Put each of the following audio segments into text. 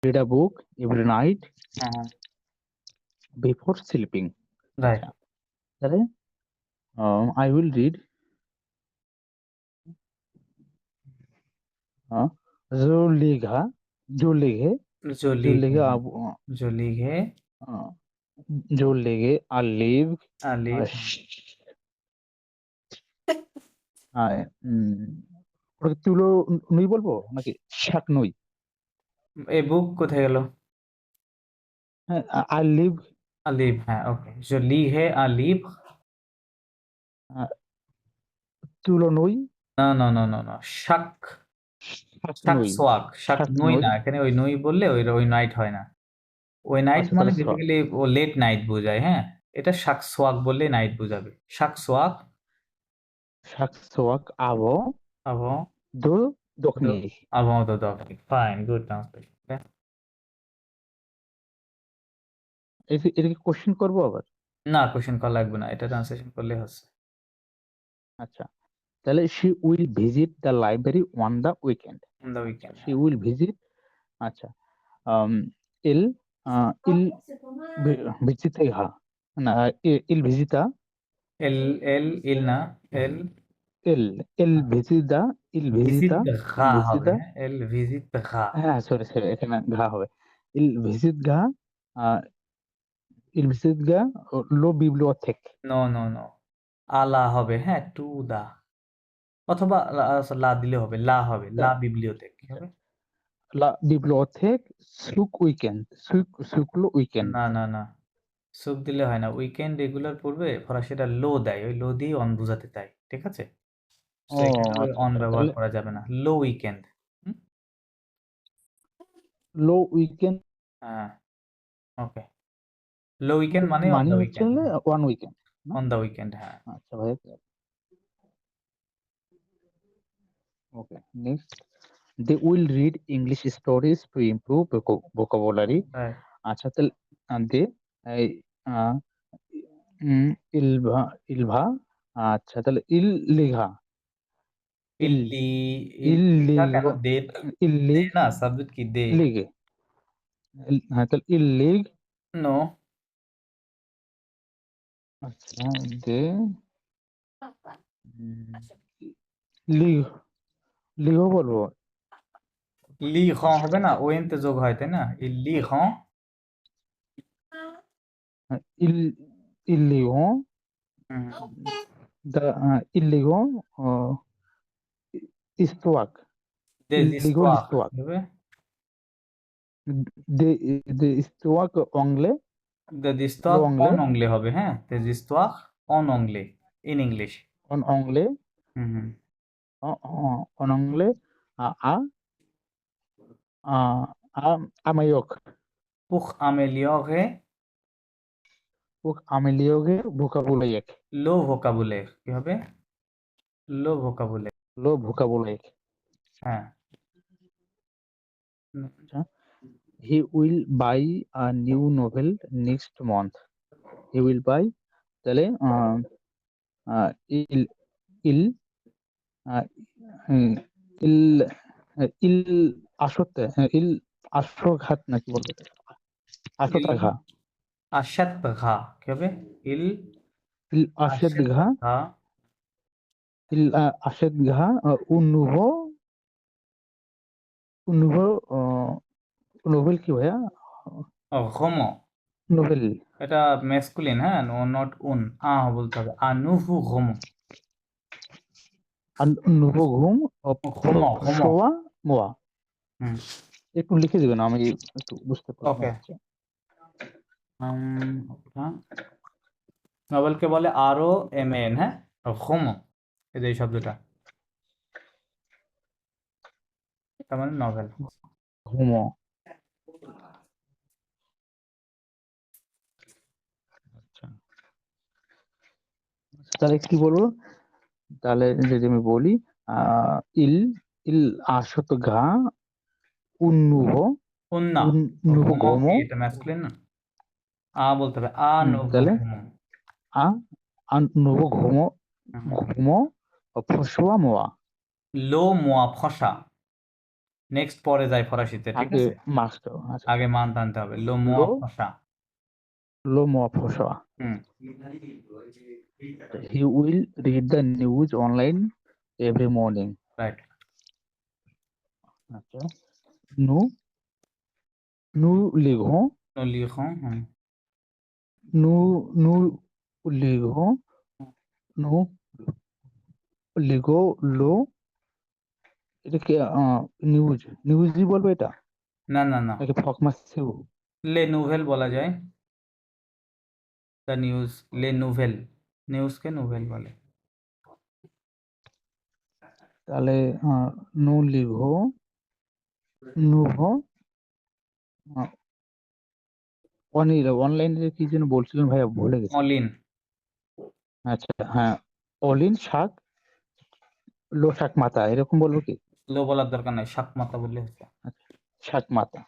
read a book every night before sleeping. Right. আচ্ছা, তাহলে I will read जो लिखा जो लिखे जो जो लिखे लिखे हैं, अब जो लिखे जो लिखे I live আলিফ ওটাকে তুলো নুই বলবো নাকি শাক নই? এ বুক কোথায় গেল? হ্যাঁ, I live আলিফ, হ্যাঁ ওকে। जो ली है আলিফ। তুলো নই না না না না না, শাক, শাক শাক নই সোয়াক, শাক শাক নই নই না, এখানে ওই নই বললে ওই নাইট হয় না। ওই নাইট আচ্ছা মানে তাহলে বেসিক্যালি ও লেট নাইট বোঝায়, হ্যাঁ? এটা শাক সোয়াক বললে নাইট বোঝাবে। শাক সোয়াক শাক সোয়াক আবো এবং দো দখনি। এবং the dog. Fine, good translation. Okay? এটা কি কোশ্চেন করবো আবার? না, কোশ্চেন করা লাগবে না, এটা ট্রান্সলেশন করলেই হচ্ছে। আচ্ছা, তাহলে she will visit the library on the weekend. On the weekend, she will visit আচ্ছা il il visiteha না il visita এল এল ইল না, এল il il visita il visit visita ঘা il হবে, visita হ্যাঁ? এল ভিজিট ঘা। হ্যাঁ সরি সরি এখানে ঘা হবে il visit গা il visit গা lo bibliothèque no no no, আলা হবে, হ্যাঁ? টু দা অথবা লা দিলে হবে, লা হবে, লা বিবলিওতেক কি হবে? la bibliothèque chaque weekend chaque le weekend না না না, সুক দিলে হয় না। উইকেন্ড এগুলোর পূর্বে ফরাসিরা লো দেয়, ওই লো দিয়ে অন বোঝাতে চায়, ঠিক আছে? তো ও এখানে ওই আচ্ছা অন আচ্ছা ব্যবহার তাহলে করা যাবে না, লো উইকেন্ড। লো উইকেন্ড হ্যাঁ, ওকে। লো উইকেন্ড মানে অন মানে দ্য হচ্ছে উইকেন্ড, ওয়ান উইকেন্ড না? অন দ্য উইকেন্ড, হ্যাঁ। আচ্ছা ভাই okay next they will read English stories to improve vocabulary right. আচ্ছা তাহলে দে এই আহ, ইলভা ইলভা আচ্ছা তাহলে ইল লিঘা ইল ইল্লি ইল ইল্লিঘা লিগ কেন? দে ইল দে লিগ না, সাবজেক্ট কি দে? লিগে হ্যাঁ তাহলে ইল লিগ নো, আচ্ছা দে লিগ লিগো বলবো লি খ হবে না, ওয়েন তে যোগ হয় তাই না? ইল্লি খ ইল ইল্লিগো দা ইল্লিগো ইস্তুয়াক দে ইল্লিগো দিস্তোয়াক ইস্তুয়াক কি হবে? de ইস্তুয়াক অংলে দে লো দিস্তোয়াক অংলে অন অংলে হবে, হ্যাঁ? দে দিস্তোয়াক অন অংলে ইন ইংলিশ। অন অংলে হুম হুম। অন অংলে আ আ আ আমায়ক পুখ আমেলিয়রে ওক আমেলিওগে ভোকাবুলাইক লো ভোকাবুলে কি হবে? লো ভোকাবুলে, লো ভোকাবুলাইক হ্যাঁ। আচ্ছা he will buy a new novel next month he will buy তাহলে ইল ইল ইল ইল আসতে ইল আশ্বঘাত নাকি বলবো ইল আশতাঘা আশাত ঘা কি হবে? ইল ইল আশাত আশেদঘা ঘা ইল আশেদঘা উন্নুভো উন্নুভো নোবেল কি ভাইয়া ঘমো, নোবেল এটা ম্যাসকুলিন, হ্যাঁ? নো নট উন, বলতে হবে। আনুভু ঘমো, নুভো ঘুম ঘমো ঘমো। সোয়া মোয়া হুম, একটু লিখে দিবেন আমি একটু বুঝতে প্রবলেম ওকে। হচ্ছে নভেলকে বলে আরও এম এন, হ্যাঁ? ঘমো, এই যে এই শব্দটা, তার মানে নভেল। ঘুমো আচ্ছা তাহলে কি বলবো তাহলে যদি আমি বলি ইল ইল আসত ঘা উন্নুভো উন্না, উন্নুভো ঘুমো কি ঘুমো এটা ম্যাসকুলিন না? বলতে হবে নুভু তাহলে ঘুমো। নুভো ঘুমো হুম। ঘুমো ফসোয়া মোয়া লো মোয়া ফসা, নেক্সট পরে যায় ফরাসিতে, ঠিক আগে আছে? মাস্ট। আচ্ছা, আগে মান টানতে হবে। লো মোয়া লো ফসা। লো মফসা। হুম, he will read the news online every morning. Right. আচ্ছা, নু নু লিখো, নো লিখো, হুম, নু নু লিখো, নু লিখো লো। এটা কি নিউজ নিউজই বলবো এটা, না, না, না। নাকি ফকমাস সেও? লে নুভেল বলা যায়। দ্য নিউজ, লে নুভেল। নিউজকে নুভেল বলে। তাহলে নু লিখো, নুভো, অনিল অনলাইনে কি যেন বলছিলেন ভাইয়া, ভুলে গেছি। অলিন। আচ্ছা হ্যাঁ, অলিন শাক, লো শাক মাতা, এরকম বলবো কি? লো বলার দরকার নাই, সাত মাতা বললে হচ্ছে। আচ্ছা, শাক মাতা।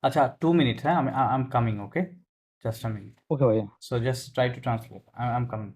আচ্ছা, 2 মিনিট, হ্যাঁ? I am coming, okay? Just a minute. Okay ভাইয়া। So just try to translate. I am coming.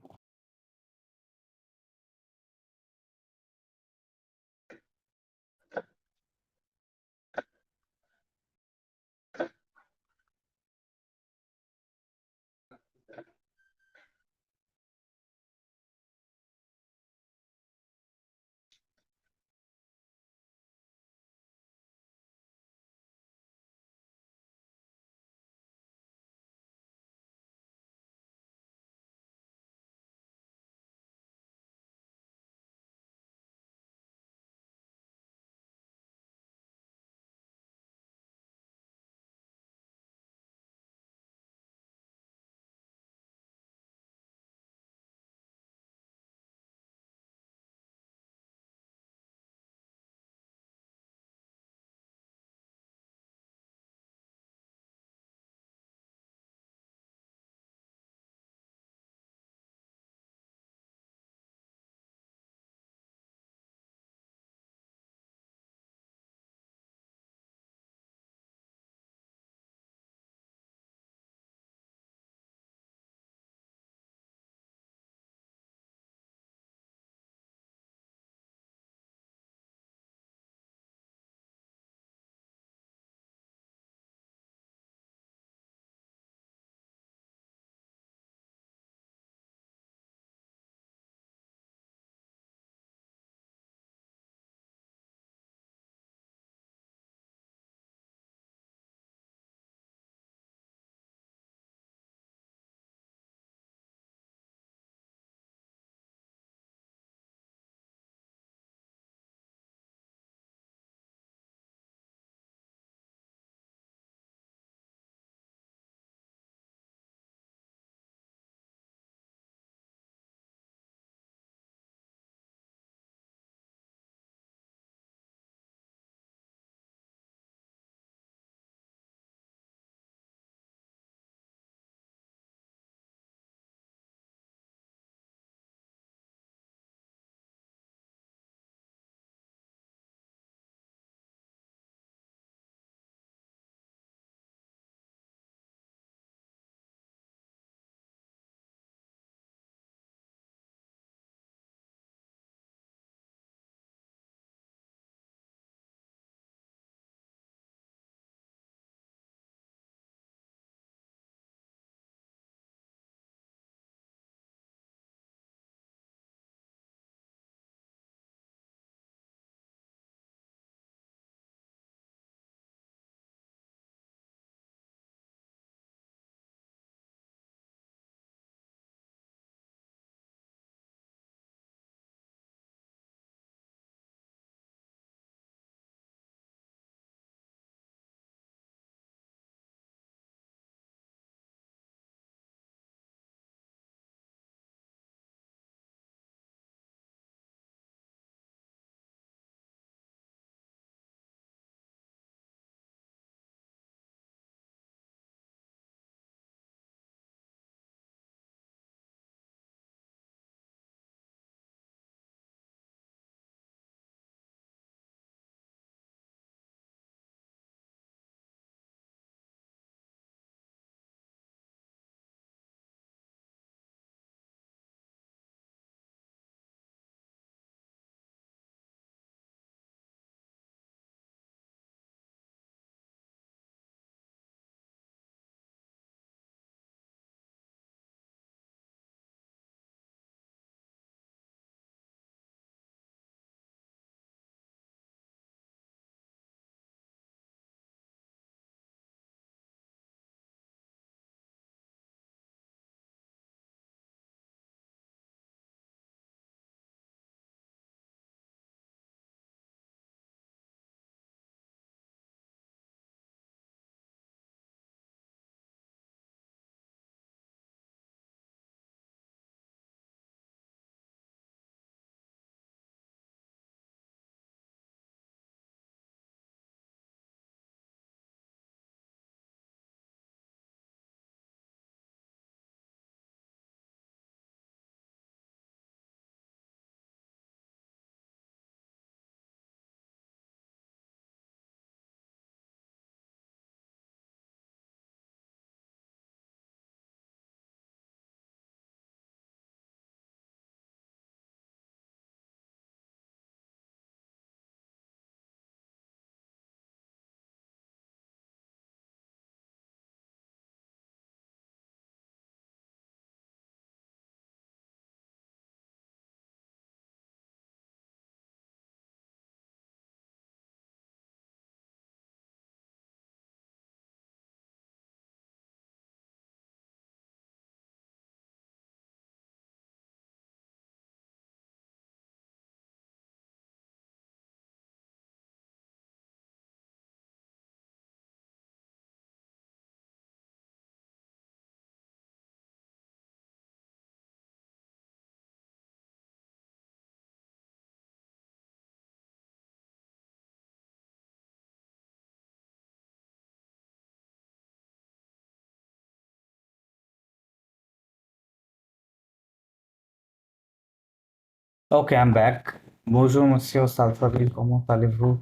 Okay, I'm back. Bonjour, monsieur Salfabile, comment allez-vous?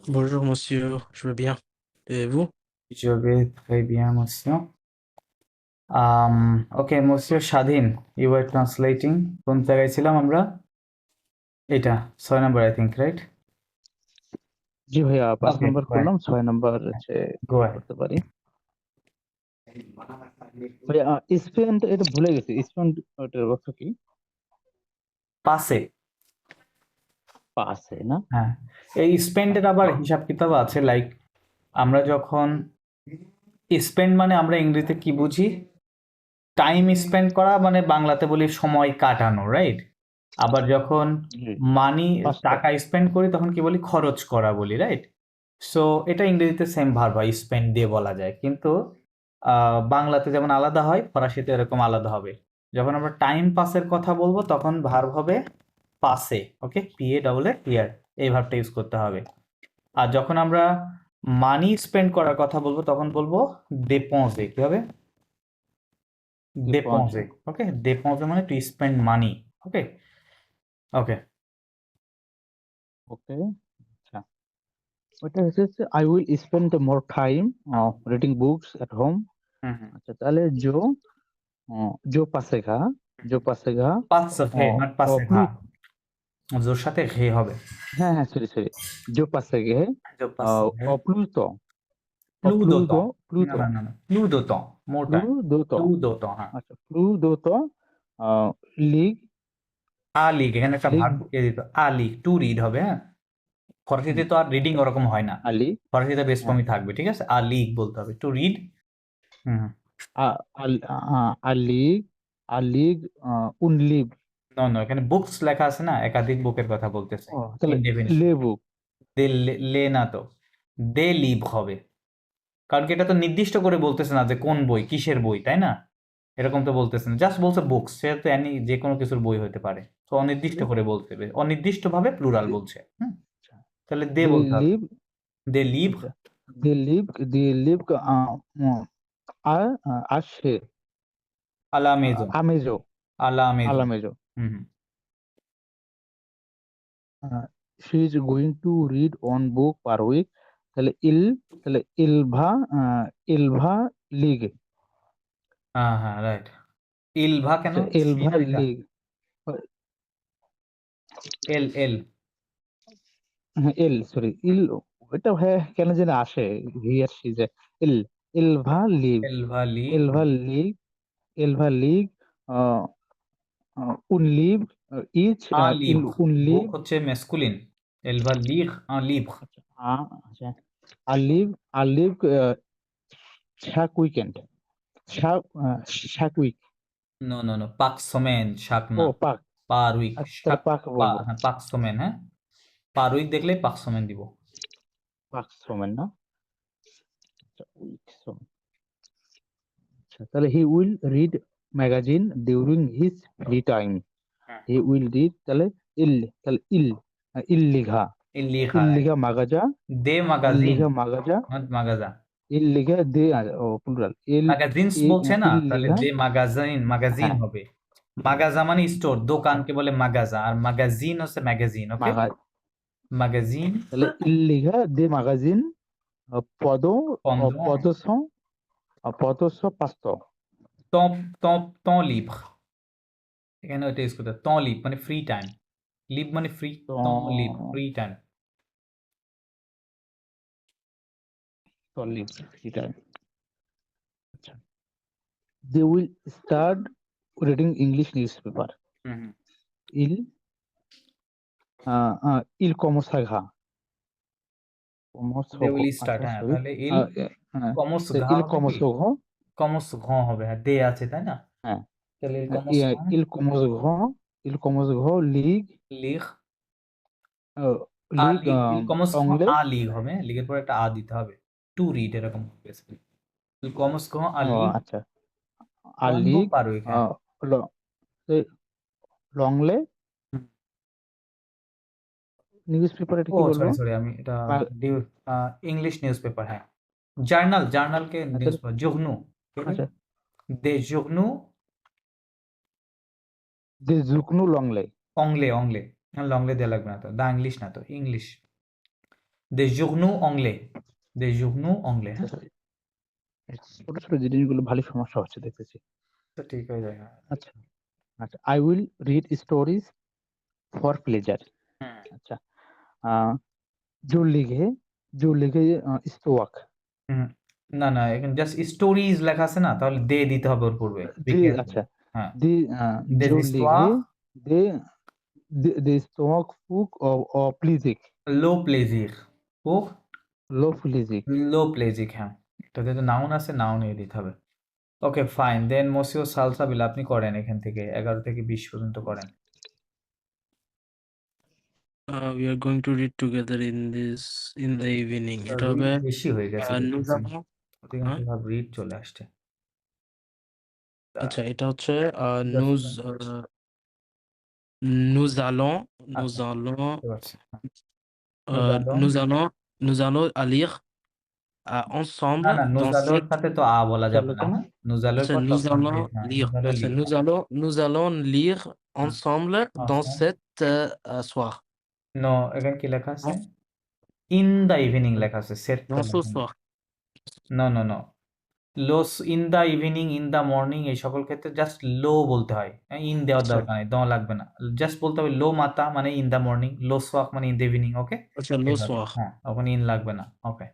Bonjour monsieur, je vais bien. Et vous? Je vais très bien, monsieur. Okay, monsieur স্বাধীন, you were translating. কোন জায়গায় ছিলাম আমরা? এটা 6 নম্বর, I think, right? জি ভাইয়া 5 Okay, নম্বর go ahead. করলাম, 6 নম্বর হচ্ছে Go ahead. করতে পারি। ভাইয়া স্পেন্ড এটা ভুলে গেছি, স্পেন্ড ওটার অর্থ কি? পাসে। পাসে না? হ্যাঁ, এই স্পেন্ডের আবার হিসাব কিতাব আছে, লাইক আমরা যখন স্পেন্ড মানে আমরা ইংরেজিতে কি বুঝি? টাইম স্পেন্ড করা, মানে বাংলাতে বলি সময় কাটানো, রাইট? আবার যখন জি, মানি পাস্ট। টাকা স্পেন্ড করি তখন কি বলি? খরচ করা বলি, রাইট? সো এটা ইংরেজিতে সেম ভার্ব হয়, স্পেন্ড দিয়ে বলা যায়, কিন্তু বাংলাতে যেমন আলাদা হয়, ফরাসিতে এরকম আলাদা হবে। যখন আমরা টাইম পাসের কথা বলবো তখন ভার্ব হবে পাসে, ওকে, PASSE, এই ভার্বটা ইউজ করতে হবে। আর যখন আমরা মানি স্পেন্ড করার কথা বলবো তখন বলবো dépenser, কি হবে? dépenser, ওকে, dépenser মানে টু স্পেন্ড মানি, ওকে ওকে। ওকে, আচ্ছা। ওটা হচ্ছে I will spend more time reading books at home. হুম হুম, আচ্ছা, তাহলে জো পাসেগা, জো পাসেগা পাচ্ছে ঘে, নট পাচ্ছে প্লু। ঘা, জোর সাথে ঘে হবে। হ্যাঁ হ্যাঁ, সরি সরি, জো পাসেগে জো পাচ্ছে ঘে, অপ্লুতো, প্লু দো অপ্লুতো, temps, না প্লুতো, না না না, প্লু দো temps, মোর টাইম, প্লুদোতো। প্লু দো temps, হ্যাঁ। আচ্ছা, প্লুদোতো লিগ, আলিগ, এখানে একটা লিগ ভার্ব ঢুকিয়ে দিত, আলিগ, টু রিড হবে, হ্যাঁ। ফরাসিতে তো আর রিডিং ওরকম হয় না, আলি, ফরাসিতে বেস হ্যাঁ, ফর্মই থাকবে, ঠিক আছে, আলিগ বলতে হবে, টু রিড। হুম, আলিগ, আলিগ উনলিভ। নো নো, এখানে বুকস লেখা আছে না, একাধিক বুকের কথা বলতেছে, তাহলে ইনডেফিনিট। লেবু। দে লে না তো, দে লিভ হবে, কারণ কি এটা তো নির্দিষ্ট করে বলতেছে না যে কোন বই, কিসের বই, তাই না? এরকম তো বলতেছে না, জাস্ট বলছে বুকস, সে তো এনি যে কোনো কিছুর বই হতে পারে, তো অনির্দিষ্ট করে বলতে হবে, অনির্দিষ্ট ভাবে প্লুরাল বলছে, হুম, তাহলে দে দে বলতে হবে, লিভ, দে লিভ আচ্ছা, দে লিভ আসে আলা মেজো, আমেজো, আলা মেজো, আলামেজো। হুম হুম, she is going to read one book per week. তাহলে তাহলে ইলভা, ইলভা লিগ। হ্যাঁ হ্যাঁ, রাইট। ইলভা কেন? আচ্ছা, সি ইলভা না এটা, লিগ। এল এল, হ্যাঁ, সরি, এটা ভাই কেন যেন আসে, হি আর সি, যে ইল, ইলভা লিগ, এলভা লিভ, ইলভা লিগ, ইলভা লিগ উন লিভ, ইচ আ ইল লিভ, উন লিভ। বুক হচ্ছে মেসকুলিন, এলভা লিভ আ লিভ, আচ্ছা, আচ্ছা, আর লিভ, আর লিভ শাক উইকেন্ড, শাক, শাক উইক। নো নো নো, পাক সোমেন, শাক ও না, পাক, পার উইক, আচ্ছা তাহলে শাক, পাক বলবো, হ্যাঁ, পাক সোমেন, হ্যাঁ, পার উইক দেখলেই পাক সোমেন দিব। পাক সোমেন না? আচ্ছা, উইক সোমেন। আচ্ছা, তাহলে হি will read magazine during his free time. হ্যাঁ, হি উইল রিড, তাহলে ইল, তাহলে ইল লিখা, ইল লিখা, ইল রাইট। লিখা মাগাজা, দে ইল মাগাজিন, লিখা মাগাজা, নট মাগাজা, ইল লিখা দে, ও প্লুরাল, ম্যাগাজিনস বলছে না, ইল তাহলে লিখা। দে মাগাজিন, মাগাজিন হ্যাঁ, হবে। মাগাজা মানে স্টোর, দোকানকে বলে মাগাজা, আর মাগাজিন হচ্ছে ম্যাগাজিন, ওকে, মাগা, ম্যাগাজিন, তাহলে ইল লিখা দে মাগাজিন পদ, পন্দ্রো, পদস, পদস পাস্ত। টঁ লিব্র, এখানে ওইটা ইউজ করতে হবে, টঁ লিব মানে ফ্রি টাইম, লিভ মানে ফ্রি, তো টঁ লিব ফ্রি টাইম। লিভ ফ্রি টাইম। আচ্ছা, they will start reading English newspaper. হুম হুম, ইল il comincia, they comienzo, will start, আচ্ছা হ্যাঁ, সরি, তাহলে ইল কমস ঘা il হবে কি? comienzo, কমস ঘ হবে, হ্যাঁ, দে আছে তাই না, হ্যাঁ, তাহলে ইল কমস ঘ, il comienzo লিগ, লিখ, আ লিগ লিগ, ইল কমস ঘ অংলে। আ লিগ হবে, লিগের পরে একটা আ দিতে হবে, টু রিড এরকম হবে basically। ইল কমস ঘ আ লিগ, আচ্ছা, আর ওয়ান বুক লিগ পার উইক, হ্যাঁ। লংলে হুম। নিউজ পেপার, এটা ও কি বলবো? সরি সরি, আমি এটা বা- ইংলিশ নিউজ পেপার, হ্যাঁ, জার্নাল, জার্নালকে নিউজ আচ্ছা, পেপার, জোগনু, আচ্ছা, দে জোগনু, দে জুকনু লংলে। অংলে অংলে লংলে দেওয়া লাগবে না তো, দা ইংলিশ না তো, ইংলিশ। দে জুগনু অংলে, দে জুগনু অংলে, হ্যাঁ ছোট ছোট জিনিসগুলো ভালোই সমস্যা হচ্ছে দেখতেছি। তো ঠিক হয়ে যায়। আচ্ছা আচ্ছা, I will read stories for pleasure. হুম আচ্ছা, जो लिखे जो लिखे स्टोक। হুম না না, এখানে জাস্ট স্টোরিজ লেখা আছে না, তাহলে দে দিতে হবে ওর পূর্বে, दे বিকেএস अच्छा, হ্যাঁ। दे des जो लिखे histoires, दे दे स्टोक फुक और प्लीजिक লো প্লেজির, ও लो प्लीजिक। লো প্লেজিক, হ্যাঁ এটা যেহেতু নাউন আছে, নাউন এ দিতে হবে। ওকে ফাইন, দেন মসিও সালসাবিল আপনি করেন এখান থেকে 11 থেকে 20 পর্যন্ত করেন। We are going to read together in the evening. এটা রিড হবে বেশি হয়ে গেছে দেখতেছি, নুজানো। অধিকাংশ হ্যাঁ ভাব রিড চলে আসছে। আচ্ছা, এটা হচ্ছে Just nous a minute, nous allons nous আচ্ছা allons বুঝতে পারছি, হ্যাঁ। euh, নুজালো, nous allons nous allons lire না ensemble না, dans নুজালোর cette সাথে তো আ বলা যাবে चलो না, तो হ্যাঁ নুজালোর আচ্ছা পর nous সবসময় allons হ্যাঁ lire নুজালো আচ্ছা লিখ, nous allons lire হ্যাঁ ensemble dans awesome. cette soir no, এখানে কি লেখা আছে? Dans ইন দ্য ইভিনিং লেখা আছে, সেট তো dans ce লেখা নেই। soir নো নো নো, লোস in the evening, in the morning, এই সকল ক্ষেত্রে জাস্ট লো বলতে হয়, ইন দেওয়ার আচ্ছা দরকার নেই, দ লাগবে না, জাস্ট বলতে হবে লো মাতা মানে ইন দ্য মর্নিং, লো সোয়াক মানে ইন দ্য ইভিনিং, ওকে আচ্ছা le এইভাবে, soir হ্যাঁ ওখানে ইন লাগবে না, ওকে।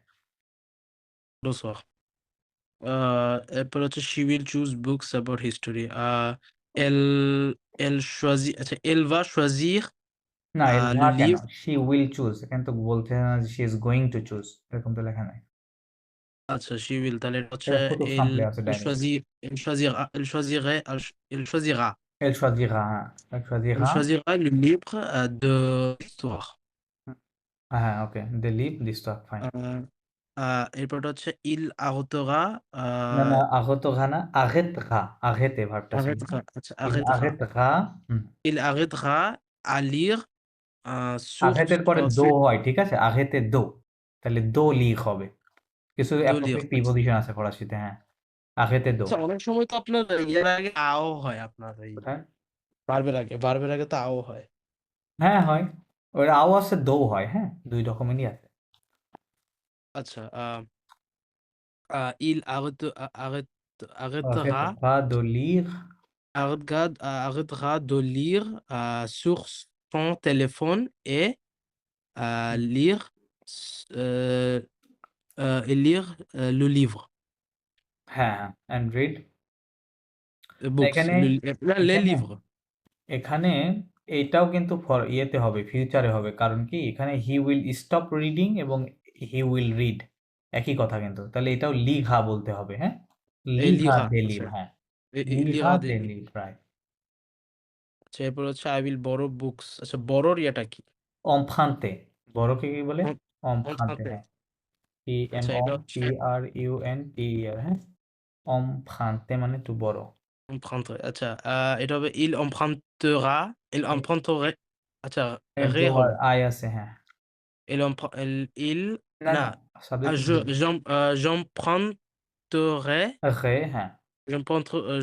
le soir এরপর হচ্ছে she will choose books about history elle elle choisit আচ্ছা elle va choisir না এল le ভা কেন, livre শি উইল চুজ, এখানে তো বলছে না যে she is going to choose, এরকম তো লেখা নাই, আচ্ছা she will তাহলে এটা হচ্ছে এটা ফুটো সামপ্লে আছে elle dining. choisit elle choisira elle choisirait elle choisira এল choisira, হ্যাঁ এল elle choisira, choisira le livre de l'histoire হ্যাঁ ওকে, দে লিভ দিস তো ফাইন। এরপর হচ্ছে il arrêtera না না, আহত ঘা না, আঘেত ঘা, আঘেতে ভার্বটা ছিল, arrêtera আচ্ছা ইল arrêtera আঘেত ঘা, হুম। il arrêtera à lire sur আঘেতের পরে দো sur হয়, ঠিক আছে, আঘেতে দো, তাহলে দো লিখ হবে, কিছু de lire অ্যাপ্রোপ্রিয়েট প্রিপোজিশন আছে ফরাসিতে, হ্যাঁ আঘেতে দো। আচ্ছা অনেক সময় তো আপনার ইয়ের আগে আও হয় আপনার এই কোথায়? ভার্বের আগে তো আও হয় হ্যাঁ হয়, ওই আও আছে, দো হয়, হ্যাঁ দুই রকমেরই আছে। আচ্ছা il আঘেত arrêtera ঘা দো লিখ, arrêtera de lire sur son téléphone et lire euh, lire le livre হ্যাঁ হ্যাঁ, অ্যান্ড রিড। books এখানে les এখানে livres এখানে এইটাও কিন্তু ইয়েতে হবে, ফিউচারে হবে, কারণ কি এখানে হি উইল স্টপ রিডিং এবং হি উইল রিড একই কথা কিন্তু, তাহলে এটাও লিঘা বলতে হবে, হ্যাঁ et লিঘা lira দে লিভ, আচ্ছা হ্যাঁ et লিঘা lira দে des লিভ, রাইট। আচ্ছা এরপর হচ্ছে I will borrow books আচ্ছা borrow ইয়েটা কি অমফান্তে, বড়কে কি বলে? অমফান্তে, emprunter হ্যাঁ টি এম আচ্ছা এটা অম হচ্ছে P R U N T R, হ্যাঁ অমফান্তে মানে টু বড়, emprunter আচ্ছা এটা হবে il emprunterait আচ্ছা এর রে দো আর হবে আই আছে, হ্যাঁ il না না না, সাবজেক্ট j'emprunterai রে, হ্যাঁ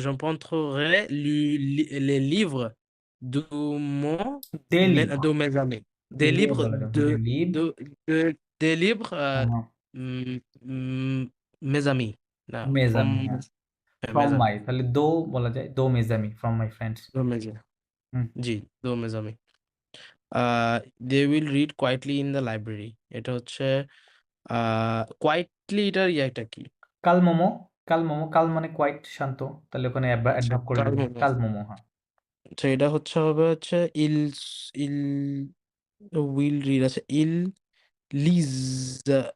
j'emprunterai les livres de দে লিভ, de mes amis des লে livres বলা যাবে, দে লিভ, des livres হ্যাঁ mm, mm, mes amis না from মেজামি, হ্যাঁ ফ্রম mes মাই, amis তাহলে দো বলা যায়, দো মেজামি from my friends. de mes amis হুম জি de mes amis they will read quietly in the library এটা হচ্ছে quietly এটার ইয়েটা কি কাল মোমো, কাল মোমো, কাল মানে কোয়াইট শান্ত, তাহলে ওখানে আচ্ছা অ্যাডভার্ব করে দিবেন কাল মোমো, হ্যাঁ আচ্ছা এটা হবে হচ্ছে il will read আচ্ছা il লিজ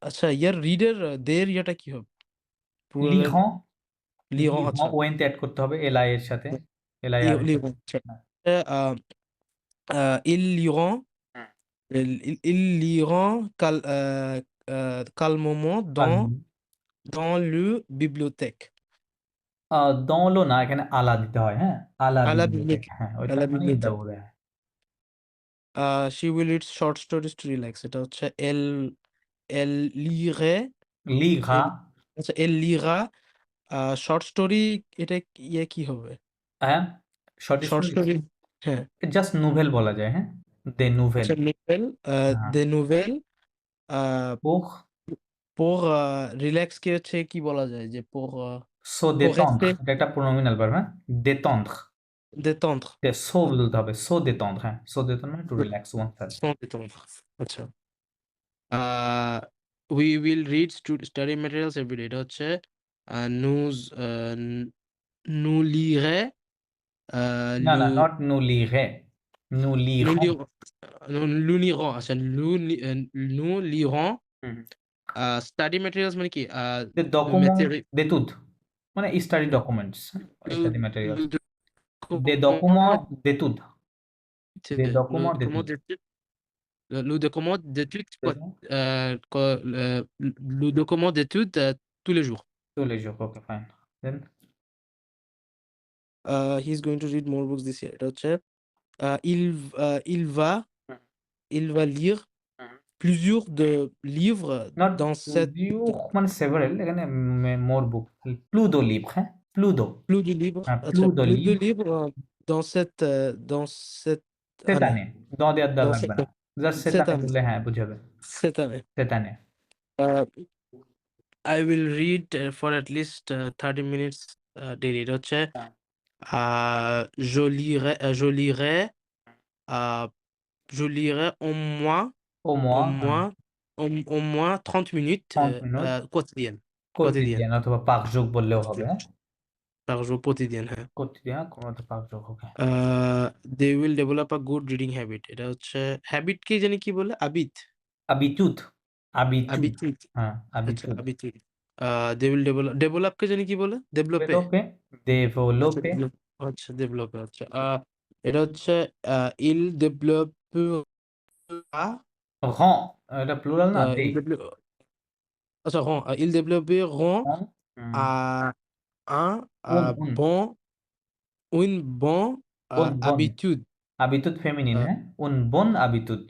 আচ্ছা ইয়ার রিডের দের ইয়েটা কি হবে প্লুরালের লিখন, লিহন লিখন আচ্ছা ওয়েনতে অ্যাড করতে হবে এল আই এর সাথে, এল আই আর এর সাথে, লিহন আচ্ছা হ্যাঁ ils liront হুম। ils liront calmement কাল মোমো, dans le bibliothèque দলো না, এখানে আলা দিতে হয়, হ্যাঁ আলা à la বিবলিওটেক, bibliothèque হ্যাঁ à ওইটা la মানে এটা bibliothèque বোঝায়। she will read short stories to relax এটা হচ্ছে elle lirait লিঘা, আচ্ছা elle lira শর্ট স্টোরি এটা ইয়ে কি হবে হ্যাঁ শর্ট শর্ট স্টোরিজ, স্টোরি হ্যাঁ জাস্ট নুভেল বলা যায়, হ্যাঁ, দে নুভেল। আচ্ছা নোভেল হ্যাঁ, দে নোভেল pour pour রিল্যাক্স কে হচ্ছে কি বলা যায় যে se pour détendre, rester এটা একটা pronominal verb, হ্যাঁ, détendre, détendre so বলতে হবে, so détendre, হ্যাঁ, so détendre মানে to relax oneself। sans détendre আচ্ছা we will read study materials every day এটা হচ্ছে nous nous lirait না না, nous not nous lire, nous nous lirons। lirons nous lirons আচ্ছা nous lirons হুম, study materials মানে কি des documents matériel d'études মানে study documents, study materials, le des document documents d'études, des le documents document d'études, d'études le document d'études c'est ça? le document d'études tous les jours. tous les jours, okay fine, then He's going to read more books this year. এটা হচ্ছে il va lire plusieurs de livres not dans cette plusieurs মানে several, এখানে more book, plus de livres, হ্যাঁ, plus de, plus de livres হ্যাঁ, আচ্ছা plus de plus de livres livres dans cette cette année année, dans দেওয়ার dans লাগবে না, just cette cette année année বললে হ্যাঁ বুঝাবে, cette année. cette année। Uh, I will read for at least 30 minutes daily. এটা হচ্ছে je lirai je lirai au mois, হ্যাঁ, au moins 30 minutes 30 minutes quotidiennes quotidien অথবা পাক যোগ বললেও হবে, হ্যাঁ, par jour quotidienne হ্যাঁ quotidien কোনো একটা পাক যোগ হবে। they will develop a good reading habit এটা হচ্ছে habit কে জানি কি বলে habitude, habitude, habitude হ্যাঁ, আচ্ছা habitude, habitude they will develop কে জানি কি বলে developer développer, আচ্ছা développer, আচ্ছা developer আচ্ছা এটা হচ্ছে il développera rend, এটা plural না, il des, développe আচ্ছা ils développeront rend, হুম, à un un, une bonne bonne, habitude habitude féminine, euh, হ্যাঁ, une bonne habitude,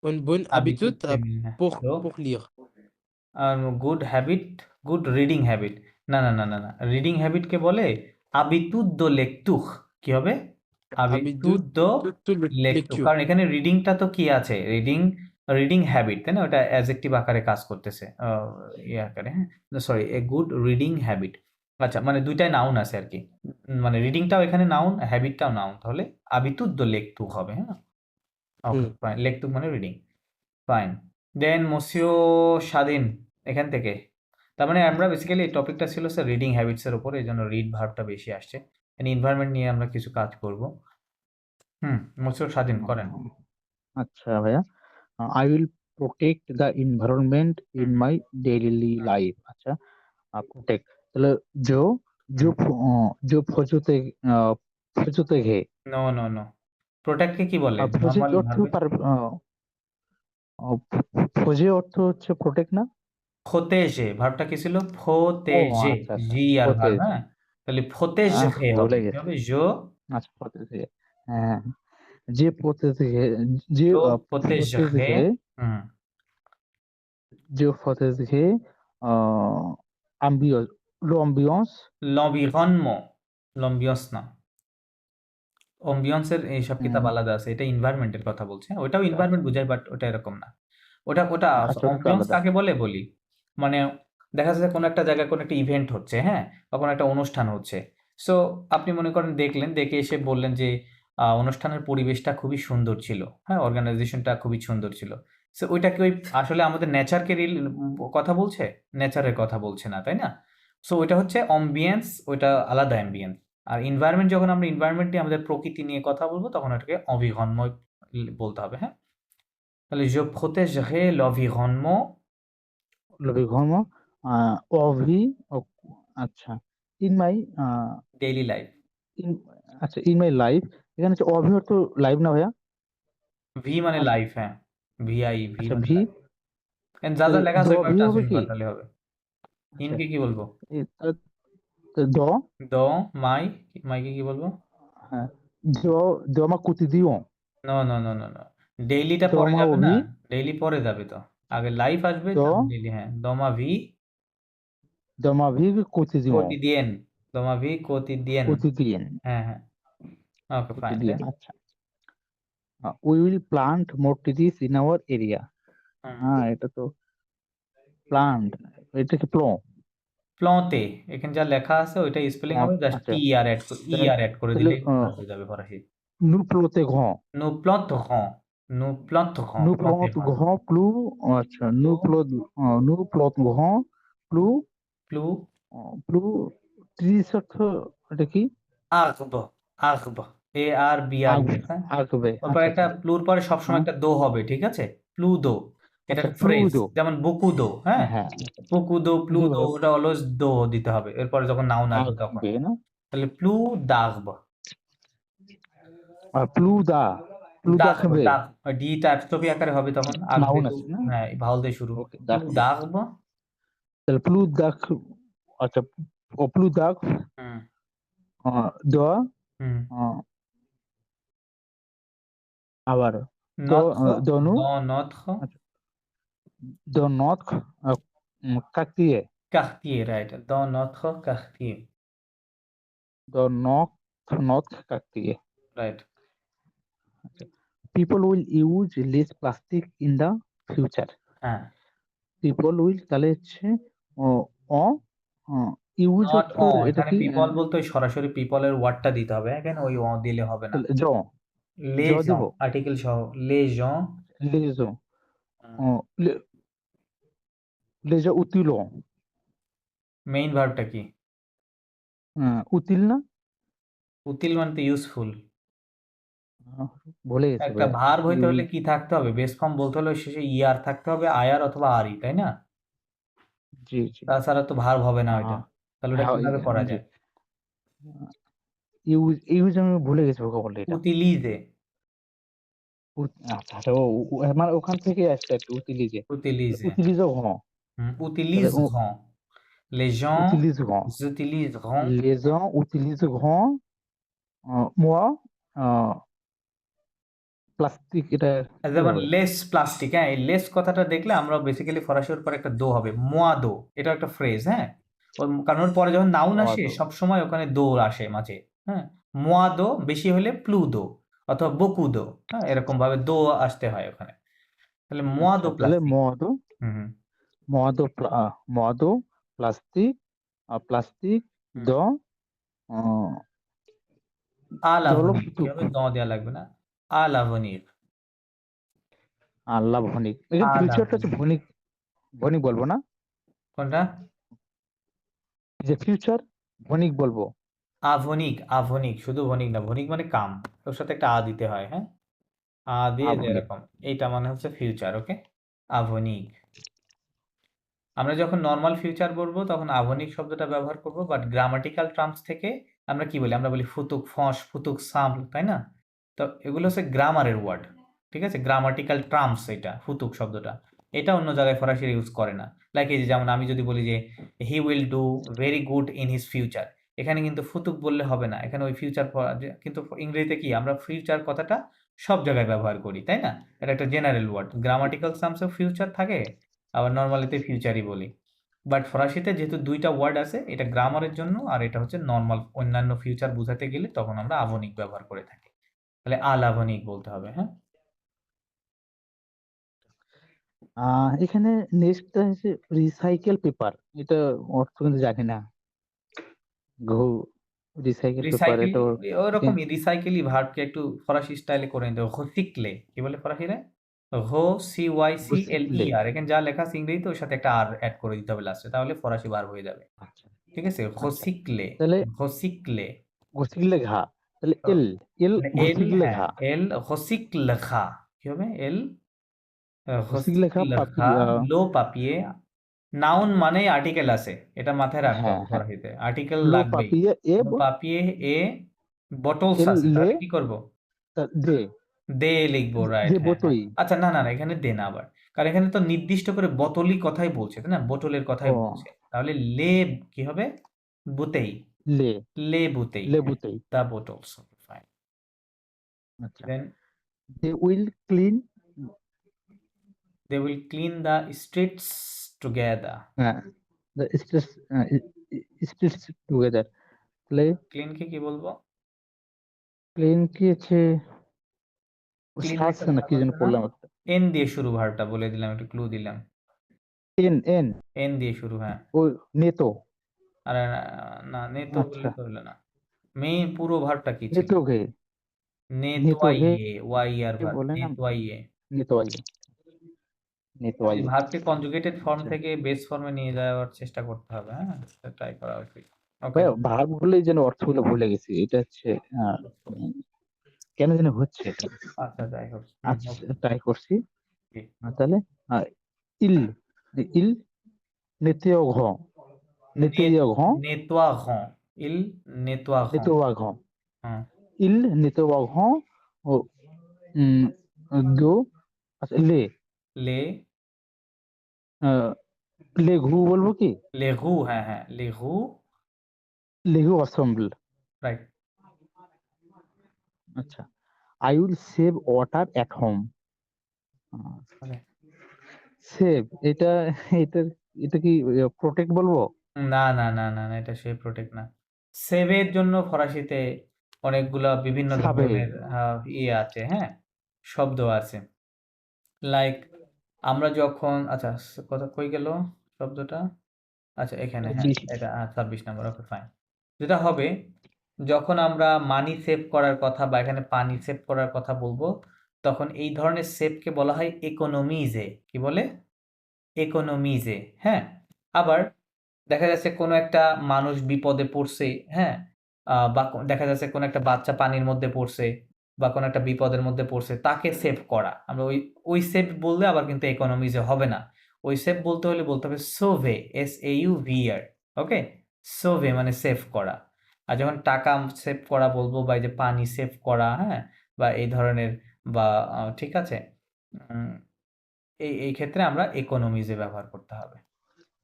une bonne habitude habitude féminine, হ্যাঁ, তো pour lire good habit, good reading habit, না না না না না, রিডিং হ্যাবিটকে বলে habitude de lecture, কি হবে, habitude habitude de to lecture, lecture কারণ এখানে রিডিংটা তো কি আছে, রিডিং, রিডিং হ্যাবিট, তাই না, ওটা অ্যাডজেক্টিভ আকারে কাজ করতেছে, ইয়ে আকারে, হ্যাঁ, sorry, a good reading habit, আচ্ছা, মানে দুইটাই নাউন আছে আর কি, মানে রিডিংটাও এখানে নাউন, হ্যাবিটটাও নাউন, তাহলে habitude de lecture হবে, হ্যাঁ, ওকে ফাইন, lecture মানে রিডিং, ফাইন, দেন মসিও স্বাধীন এখান থেকে, তার মানে আমরা বেসিক্যালি এই টপিকটা ছিল স্যার রিডিং হ্যাবিটস এর উপরে, এই জন্য রিড ভার্বটা বেশি আসছে, এনভায়রনমেন্ট নিয়ে আমরা কিছু কাজ করব। মসিও স্বাধীন করেন। আচ্ছা ভাইয়া, I will protect the environment in my daily life. আচ্ছা, protect তাহলে जो जो जो फौजते নো নো নো, প্রোটেক্টকে কি বলে ফৌজিত নর্মাল অর্থ ভার্বে? ফৌজি অর্থ হচ্ছে প্রোটেক্ট না? ফোতেজে, ভার্বটা কি ছিল? ও ফোতেজে, আচ্ছা আচ্ছা, জি আর ভার্ব, ফতেজ, হ্যাঁ, তাহলে ফোতেজে হবে, ভুলে কি গেছি। হবে, জো, আচ্ছা ফতেজ, হ্যাঁ, যে প্রতেজে, যে জো প্রতেজে, ফোতেজে, হুম, যে প্রতেজে ambiance, l'ambiance, l'environnement, l'ambiance না, অ্যাম্বিয়েন্সের এই সব কিতাব আলাদা আছে, এটা এনভায়রনমেন্টের কথা বলছে, ওটাও এনভায়রনমেন্ট বোঝায় বাট ওটা এরকম না, ওটা ওটা আচ্ছা ওটা তো অ্যাম্বিয়েন্স আলাদা। কাকে বলে বলি, মানে দেখা যাচ্ছে কোনো একটা জায়গায় কোনো একটা ইভেন্ট হচ্ছে, হ্যাঁ, বা কোনো একটা অনুষ্ঠান হচ্ছে, সো আপনি মনে করেন দেখলেন, দেখে এসে বললেন যে অনুষ্ঠানের পরিবেশটা খুবই সুন্দর ছিল, হ্যাঁ, অর্গানাইজেশনটা খুবই সুন্দর ছিল, সো ওইটা কি ওই আসলে আমাদের নেচারকে কথা বলছে, নেচারের কথা বলছে না, তাই না, সো ওইটা হচ্ছে অ্যাম্বিয়েন্স, ওইটা আলাদা অ্যাম্বিয়েন্স, আর এনভায়রনমেন্ট, যখন আমরা এনভায়রনমেন্ট নিয়ে আমাদের প্রকৃতি নিয়ে কথা বলবো তখন এটাকে environnement বলতে হবে, হ্যাঁ, তাহলে je protégerai l'environnement, l'environnement, অভি, আচ্ছা, in my daily life, in আচ্ছা in my life, এখানে হচ্ছে অভি অর্থ লাইভ না ভাইয়া? v মানে আচ্ছা লাইফ, হ্যাঁ, vi, v আচ্ছা, মানে ভি, লাইফ, যা যা তাহলে লেখা দ আছে ওইভাবে ভি হবে ট্রান্সলেট কি? করতে হবে, আচ্ছা, ইনকে কি বলবো, তাহলে দ, দ, মাই, মাইকে কি বলবো, হ্যাঁ, দ, দমা quotidien, no no no no no, ডেইলিটা পরে দমা যাবে না, অভি, ডেইলি পরে যাবে তো, আগে লাইফ আসবে দ, তারপর ডেইলি, হ্যাঁ, দমা ভি দমা ভি quotidien, কোটিদিয়েন, দমা ভি কোটিদিয়েন, quotidien, হ্যাঁ হ্যাঁ, ওকে ট্রি ফাইন দিয়ে দেন আচ্ছা we will plant more trees in our area হ্যাঁ এটা তো প্লান্ট এটা কি প্লতে এখানে যা লেখা আছে ওইটা স্পেলিং হবে জাস্ট আচ্ছা টি আর অ্যাড ই আর অ্যাড করে তাহলে দিলেই প্লান্ট হয়ে যাবে ফরাসি nous plantons nous planterons nous planterons nous planter হয় plantons plus আচ্ছা nous plantons plus plus plus 30 অর্থ এটা কি arbre arbre এ আর বি আর আগবে হ্যাঁ আগবে তারপর আচ্ছা একটা আচ্ছা প্লুর পরে সবসময় হ্যাঁ একটা দো হবে ঠিক আছে প্লু দো এটা আচ্ছা একটা ফ্রেজ প্লুডো যেমন বকুদো হ্যাঁ হ্যাঁ বকুদো জি প্লুদো ভাই ওটা অলওয়েজ দো দিতে হবে এরপরে যখন নাউন আসবে তখন আগবে না তাহলে প্লু দাগব আর প্লুদা দাগব প্লুদাখবে দাগ ডিটা অ্যাপস্ট্রফি আকারে হবে তখন আগ নাউন যেহেতু আছে না হ্যাঁ ভাওয়াল দিয়ে শুরু ওকে প্লু দাখবে দাগব তাহলে প্লুদাখ আচ্ছা ও প্লুদাখ হুম দ হুম আবার দ notre দনু dans notre আচ্ছা দ নথ কাটিয়ে quartier right dans notre quartier দ নথ নথ কাটিয়ে right people will use less plastic in the future হ্যাঁ people will তাহলে হচ্ছে ইউজ নট অর্থ এটা এখানে কি পিপল বলতে ওই সরাসরি পিপলের ওয়ার্ডটা দিতে হবে এখানে ওই দিলে হবে না তাহলে জ les দেব gens আর্টিকেল সহ les gens লেজ লেজ উতিল মেইন ভার্বটা কি উতিল না উতিল মানে ইউজফুল ভুলে গেছি একটা ভাইয়া ভার্ব হইতে হলে কি থাকতে হবে বেস ফর্ম বলতে হলে শেষে ইআর থাকতে হবে আইআর অথবা আরই তাই না জি জি তাছাড়া তো ভার্ব হবে না ওইটা তাহলে ওটা হ্যাঁ কিভাবে করা জি যায় ইউজ ইউজ আমি ভুলে গেছি ওকে বলতে এটা উতিলিজে আচ্ছা আচ্ছা মানে ওখান থেকে আসছে একটু উতিলিজে উতিলিজে উতিলিজ ঘন তাহলে utiliseront les gens উতিলিজ ঘন utiliseront les gens utiliseront moi plastic এটা কি যেমন হবে লেস প্লাস্টিক হ্যাঁ এই লেস কথাটা দেখলে আমরা বেসিক্যালি ফরাসির পর একটা দো হবে মোয়া দো এটা একটা ফ্রেজ হ্যাঁ কারণ ওর পরে যখন নাউন আসে মদ সব সময় ওখানে দো আসে মাঝে হ্যাঁ মোয়া দো বেশি হলে প্লু দো অথবা বকু দো হ্যাঁ এরকম ভাবে দো আসতে হয় ওখানে তাহলে মোয়া আচ্ছা দো তাহলে প্লাস্টিক মদ হুম মদ মদ প্লাস্টিক প্লাস্টিক হুম দ আহ, আ লাভনিক কি জলফুতুক হবে দ দেওয়া লাগবে না আ লাভনিক আল্লাহ ভনিক এখানে আ ফিউচারটা হচ্ছে লাভনিক ভনিক ভনিক বলবো না কোনটা যে ফিউচার ভনিক বলবো আভনিক আভনিক শুধু ভনিক না ভনিক মানে কাম ওর সাথে একটা আ দিতে হয় হ্যাঁ দিয়ে আভনিক এরকম এইটা মানে হচ্ছে ফিউচার ওকে আভনিক আমরা যখন নর্মাল ফিউচার বলবো তখন আভনিক শব্দটা ব্যবহার করব বাট গ্রামাটিক্যাল টার্মস থেকে আমরা কি বলি আমরা বলি ফুতুক ফস ফুতুক সাম তাই না তো এগুলো হচ্ছে গ্রামারের ওয়ার্ড ঠিক আছে গ্রামাটিক্যাল টার্মস এটা ফুতুক শব্দটা এটা অন্য জায়গায় ফরাসিরা ইউজ করে না লাইক এই যে যেমন আমি যদি বলি যে he will do very good in his future এখানে কিন্তু ফুতুক বললে হবে না এখানে ওই ফিউচার কিন্তু ইংরেজিতে কি আমরা ফিউচার কথাটা সব জায়গায় ব্যবহার করি তাই না এটা একটা জেনারেল ওয়ার্ড গ্রামাটিক্যাল টার্মসেও ফিউচার থাকে আবার নর্মালিতে ফিউচারই বলি বাট ফরাসিতে যেহেতু দুইটা ওয়ার্ড আছে এটা গ্রামারের জন্য আর এটা হচ্ছে নর্মাল অন্যান্য ফিউচার বোঝাতে গেলে তখন আমরা আভনিক ব্যবহার করে থাকি তাহলে আল আভনিক বলতে হবে হ্যাঁ এখানে নেক্সট হচ্ছে রিসাইকেল পেপার এটা অর্থ কিন্তু জানি না ঘু রিসাইকেল পেপার রিসাইকেল এটা ওরকমই রিসাইকেলই ভার্বকে একটু ফরাসি স্টাইলে করে নিতে হবে হোসিকলে কি বলে ফরাসিরা হো সি ওয়াই সি এল ই ঘুষিকলে আর এখানে যা লেখা আছে ইংরেজিতে ওর সাথে একটা আর অ্যাড করে দিতে হবে লাস্টে তাহলে ফরাসি ভার্ব হয়ে যাবে আচ্ছা ঠিক আছে আচ্ছা হোসিকলে তাহলে হোসিকলে ঘুষিকলে ঘা তাহলে এল এল এল ঘুষিকলে হ্যাঁ ঘা এল হোসিক লেখা কি হবে এল ঘুষিকলে হোসিক ঘা পাপি লেখা লো পাপিয়ে নাউন মানে আর্টিকেল আছে এটা মাথায় রাখতে হ্যাঁ হবে হ্যাঁ ফরাসিতে আর্টিকেল লো লাগবেই পাপিয়ে এ লো পাপিয়ে এ বটলস এল আছে লে তাহলে কি করব দে দে লিখবো রাইট দে হ্যাঁ হ্যাঁ বতই আচ্ছা না না না এখানে দে না আবার কারণ এখানে তো নির্দিষ্ট করে বোতলই কথাই বলছে তাই না বোতলের কথাই ও বলছে তাহলে লে কি হবে বুতেই লে লে বুতেই লে বুতই দা বোটলস ফাইন আচ্ছা then they will clean they will clean the streets together the streets together তাহলে ক্লিন কে কি বলবো প্লেন কি আছে ক্লিন সার্চ একটা না ভার্ব কি যেন আছে না, পড়লাম একটা এন দিয়ে শুরু ভার্বটা বলে দিলাম, একটু ক্লু দিলাম। এন এন এন দিয়ে শুরু, হ্যাঁ। ও নেতো আরে না, নেতো বললে আচ্ছা তো হলো না। মেইন পুরো ভার্বটা কি ছিল? নেতো ঘে নেতো ঘে নেতোয়াইয়ে, ওয়াইয়ার ভার্ব, বলে না নেতোয়াইয়ে। নেতো আইয়ে নেতো এই আইয়ে ভার্বকে কনজুগেটেড ফর্ম আচ্ছা থেকে বেস ফর্মে নিয়ে যাওয়ার চেষ্টা করতে হবে, হ্যাঁ, ট্রাই করা উচিত। ওকে, ভাইয়া ভার্ব গুলোই যেন অর্থগুলো ভুলে গেছি এটা হচ্ছে উম, কেন যেন হচ্ছে এটা আচ্ছা যাই হোক, আচ্ছা ওকে। ট্রাই করছি তাহলে আহ, ইল ইল নেতেও ঘ নেতেও ঘ নেতোয়াঘন, ইল নেতোয়াঘন, নেতেও ঘ হ্যাঁ। il নেতেও ঘ ও উম, দো আচ্ছা লে লে আহ, লেঘু বলবো কি লেঘু, হ্যাঁ হ্যাঁ, লেঘু, লেঘু অসম্বল রাইট। আচ্ছা I will save water at home save এটা এটা এটা কি প্রোটেক্ট বলবো না না না না না, এটা সেই প্রোটেক্ট না। সেভের জন্য ফরাসিতে অনেকগুলা বিভিন্ন সাবে ধরনের ইয়ে আছে, হ্যাঁ, শব্দ আছে। লাইক আমরা যখন, আচ্ছা, কথা কই গেল শব্দটা? আচ্ছা এখানে, হ্যাঁ, এটা 26 নম্বর, ওকে ফাইন। যেটা হবে যখন আমরা মানি সেভ করার কথা বা এখানে পানি সেভ করার কথা বলবো, তখন এই ধরনের সেভকে বলা হয় ইকোনমিজে। কি বলে? ইকোনমিজে, হ্যাঁ। আবার দেখা যাচ্ছে কোনো একটা মানুষ বিপদে পড়ছে, হ্যাঁ, বা দেখা যাচ্ছে কোনো একটা বাচ্চা পানির মধ্যে পড়ছে বা কোনো একটা বিপদের মধ্যে পড়ছে, তাকে সেভ করা, আমরা ওই ওই সেভ বললে আবার কিন্তু ইকোনমিজে হবে না। ওই সেভ বলতে হলে বলতে হবে সোভে, SAUVER, ওকে। সোভে মানে সেভ করা। আর যখন টাকা সেভ করা বলবো বা এই যে পানি সেভ করা, হ্যাঁ, বা এই ধরনের, বা ঠিক আছে, উম, এই ক্ষেত্রে আমরা ইকোনমিজে ব্যবহার করতে হবে।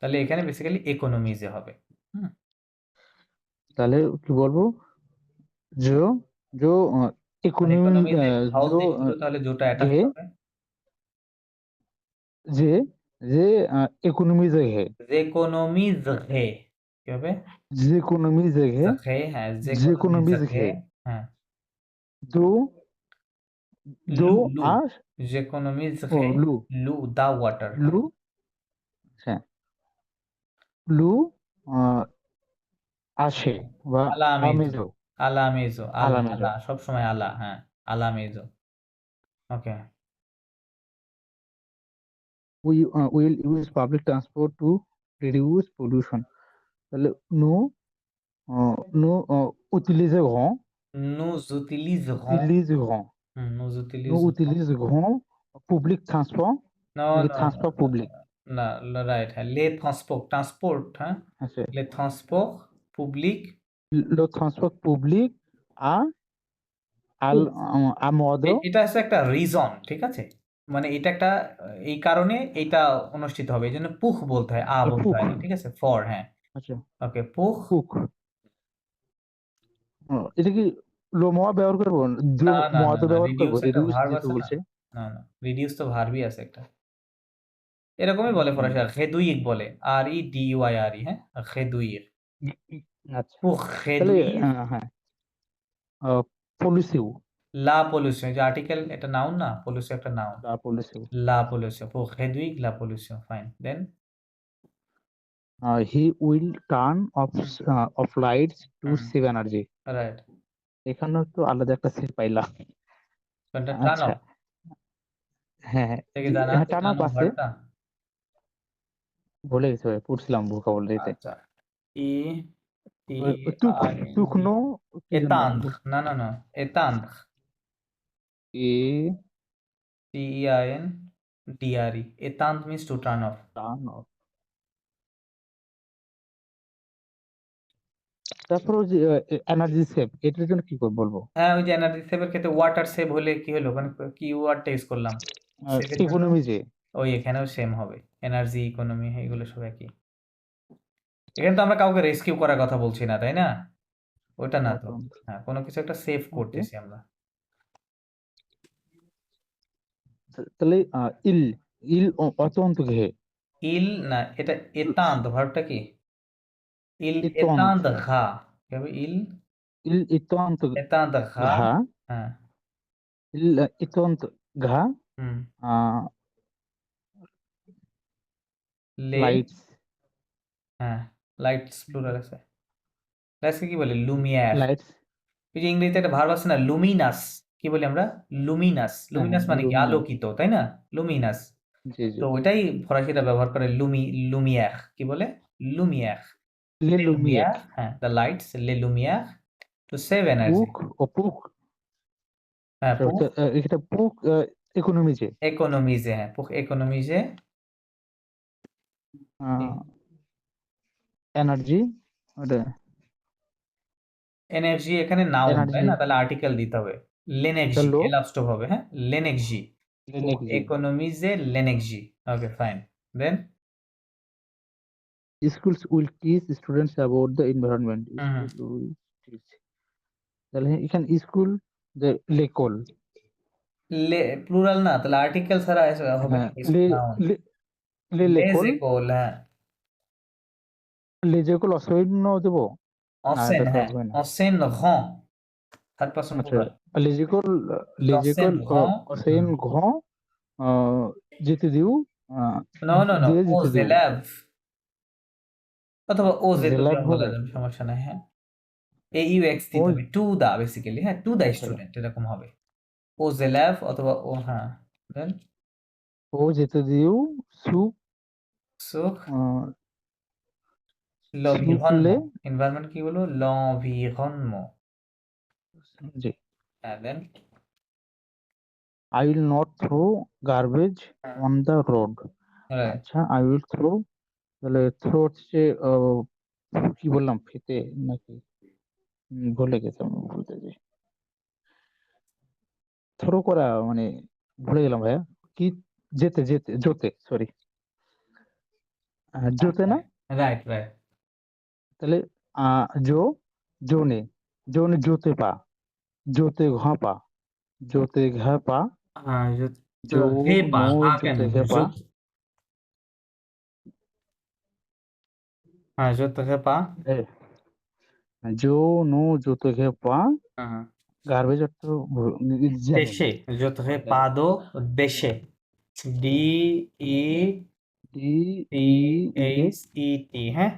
তাহলে এখানে বেসিক্যালি ইকোনমিজে হবে। হুম। তাহলে কি বলবো जो जो মানে इकोनॉमी ইকোনমিজে ভাওয়াল जो দিয়ে শুরু তাহলে জোটা অ্যাটাচ घे হবে। जे जे इकोनॉमी है জেকোনমিজ ঘে, কি হবে? जे इकोनॉमी है ঘে, হ্যাঁ, जे জেকোনমিজ इकोनॉमी ঘে, है হ্যাঁ। दो दो লু লু आर জেকোনমিজ ओ ঘে, लू লু দা ওয়াটার, হ্যাঁ। लू है लू आशे वा আলামেজো, आमेजो আলামেজো, আলা आलामेजो আলা সবসময় আলা, হ্যাঁ, আলামেজো। Okay, we will use public transport to reduce pollution তাহলে no no utiliseront nous utiliserons, utiliseront nous nous utiliserons, utiliserons public transport no নাকি নো নো transport public না, রাইট, হ্যাঁ, লে ট্রান্সপোর্ট, ট্রান্সপোর্ট, হ্যাঁ, আছে লে ট্রান্সপোর্ট পুবলিক। le transport public à à modo এটা হচ্ছে একটা রিজন, ঠিক আছে? মানে এটা একটা এই কারণে এটা অনুষ্ঠিত হবে। এইজন্য পুখ বলতে হয়, বলতে PUC হয় না। ঠিক আছে? ফর, হ্যাঁ। আচ্ছা ওকে, পুখ। PUC এটা কি লোমা ব্যবহার করবো যে না, না, না, মদ না। ব্যবহার করবো রিডিউস একটা রিডিউস ভার্ব যেহেতু আছে না? বলছে না, না। রিডিউস তো ভার্বই আছে একটা। এরকমই বলে হুম, ফরাসি, খেদুইক বলে। REDUIRE, হ্যাঁ? খেদুইক। আচ্ছা পুখ তাহলে খেদুইর হ্যাঁ পলিসিউ লা পলিউশন। এই যে আর্টিকেল, এটা নাউন না? পলিউশন একটা নাউন। পলিসিউ লা পলিউশন। পুখ খেদুইক লা pollution. Fine. Then he will turn off lights to hmm, save energy right. এখানে তো আলাদা একটা সেট পাইলাম কোনটা? টার্ন আচ্ছা অফ? হ্যাঁ হ্যাঁ থেকে জানা আছে টার্ন টার্ন অফ অফ আছে ভার্বটা? ভুলে গেছি ভাই পড়ছিলাম ভোকাবুলারিতে আচ্ছা। ই টি তুক আই এন ডি তুকনো কি জন্য éteindre, না না না, éteindre, A TEINDRE, éteindre means to turn off. Turn off তারপর ওই যে এনার্জি সেভ এটার জন্য কি করে বলবো হ্যাঁ, ওই যে এনার্জি সেভের ক্ষেত্রে ওয়াটার সেভ হলে কি হলো, মানে কি ওয়ার্ডটা ইউজ করলাম সেভের জন্য? ইকোনমি যে ওই এখানেও সেম হবে, এনার্জি, ইকোনমি, এগুলো সব একই। এখানে তো আমরা কাউকে রেস্কিউ করার কথা বলছি না, তাই না? ওটা না তো। হ্যাঁ, কোনো কিছু একটা সেভ ওকে করতেছি আমরা। তাহলে ইল ইল অত্যন্ত ঘে ইল না, এটা éteindre, ভার্বটা কি? ইল এতন্ত éteindre, কি হবে? ইল il étant étant de gras gras, হ্যাঁ il étant gras, হুম uh, লে lights, হ্যাঁ লাইটস প্লুরাল আছে লাইটসকে কি বলে লুমিয়ার lights, এই যে ইংরেজিতে একটা ভার্ব আছে না লুমিনাস কি বলি আমরা লুমিনাস লুমিনাস মানে কি luminous, আলোকিত তাই না লুমিনাস জি জি, তো ওইটাই ফরাসিরা ব্যবহার করে লুমিয়ার কি বলে লুমিয়ার les লে লুমিয়ার lumières, হ্যাঁ দ্য লাইটস লে লুমিয়ার টু সেভ এনার্জি হ্যাঁ pour এটা pour économiser, économiser হ্যাঁ pour économiser uh, energy, ওটা এনার্জি এখানে নাউন তাই energy, না তাহলে আর্টিকেল দিতে হবে the l'énergie law, L stop হবে হ্যাঁ l'énergie pour l'énergie. économiser l'énergie okay fine then Schools will teach students about the environment. হুম School will teach. তাহলে এখানে স্কুল l'école, লে প্লুরাল না তাহলে আর্টিকেল ছাড়া হবে হ্যাঁ নাকি নাউন লেজ l'école, একোল হ্যাঁ les écoles অসৈন্য দেবো না অসেন এটা তো হ্যাঁ হবে না অসেন ঘন থার্ড পারসন আচ্ছা plural les écoles les l'enseigne écoles grand অসৈন grand যেতে দিও নো নো নো দিয়ে ও যেতে দিও জেলাভ অথবা ও যেতে জেলাভ দিও বলা হবে যাবে সমস্যা নাই হ্যাঁ এ ইউ এক্স ও দিতে হবে টু দা বেসিক্যালি হ্যাঁ টু দা আচ্ছা স্টুডেন্ট এরকম হবে ও জেলাভ অথবা ও হ্যাঁ দেন ও যেতে দিও সুখ সুখ সুখলে l'environnement environment কি বলবো l'environnement জি হ্যাঁ দেন I will not throw garbage হ্যাঁ on the road রাইট আচ্ছা I will throw তাহলে থ্রো হচ্ছে কি বললাম ফেতে নাকি ভুলে গেছিলাম বলতে যে থ্রো করা মানে ভুলে গেলাম ভাইয়া কি যেতে যেতে জোতে সরি জোতে না রাইট রাইট তাহলে জো জোনে জোনে জোতে পা জোতে ঘা পা জোতে ঘা পা হ্যাঁ জো হে পা নো হ্যাঁ কেন জোতে ঘে পা হ্যাঁ জোতে হে পা এ, জো নো জোতে ঘে পা হ্যাঁ হ্যাঁ গার্বেজ অর্থ জানি না দেশে জোতে হে পা দো দেশে D E D T E A H E T হ্যাঁ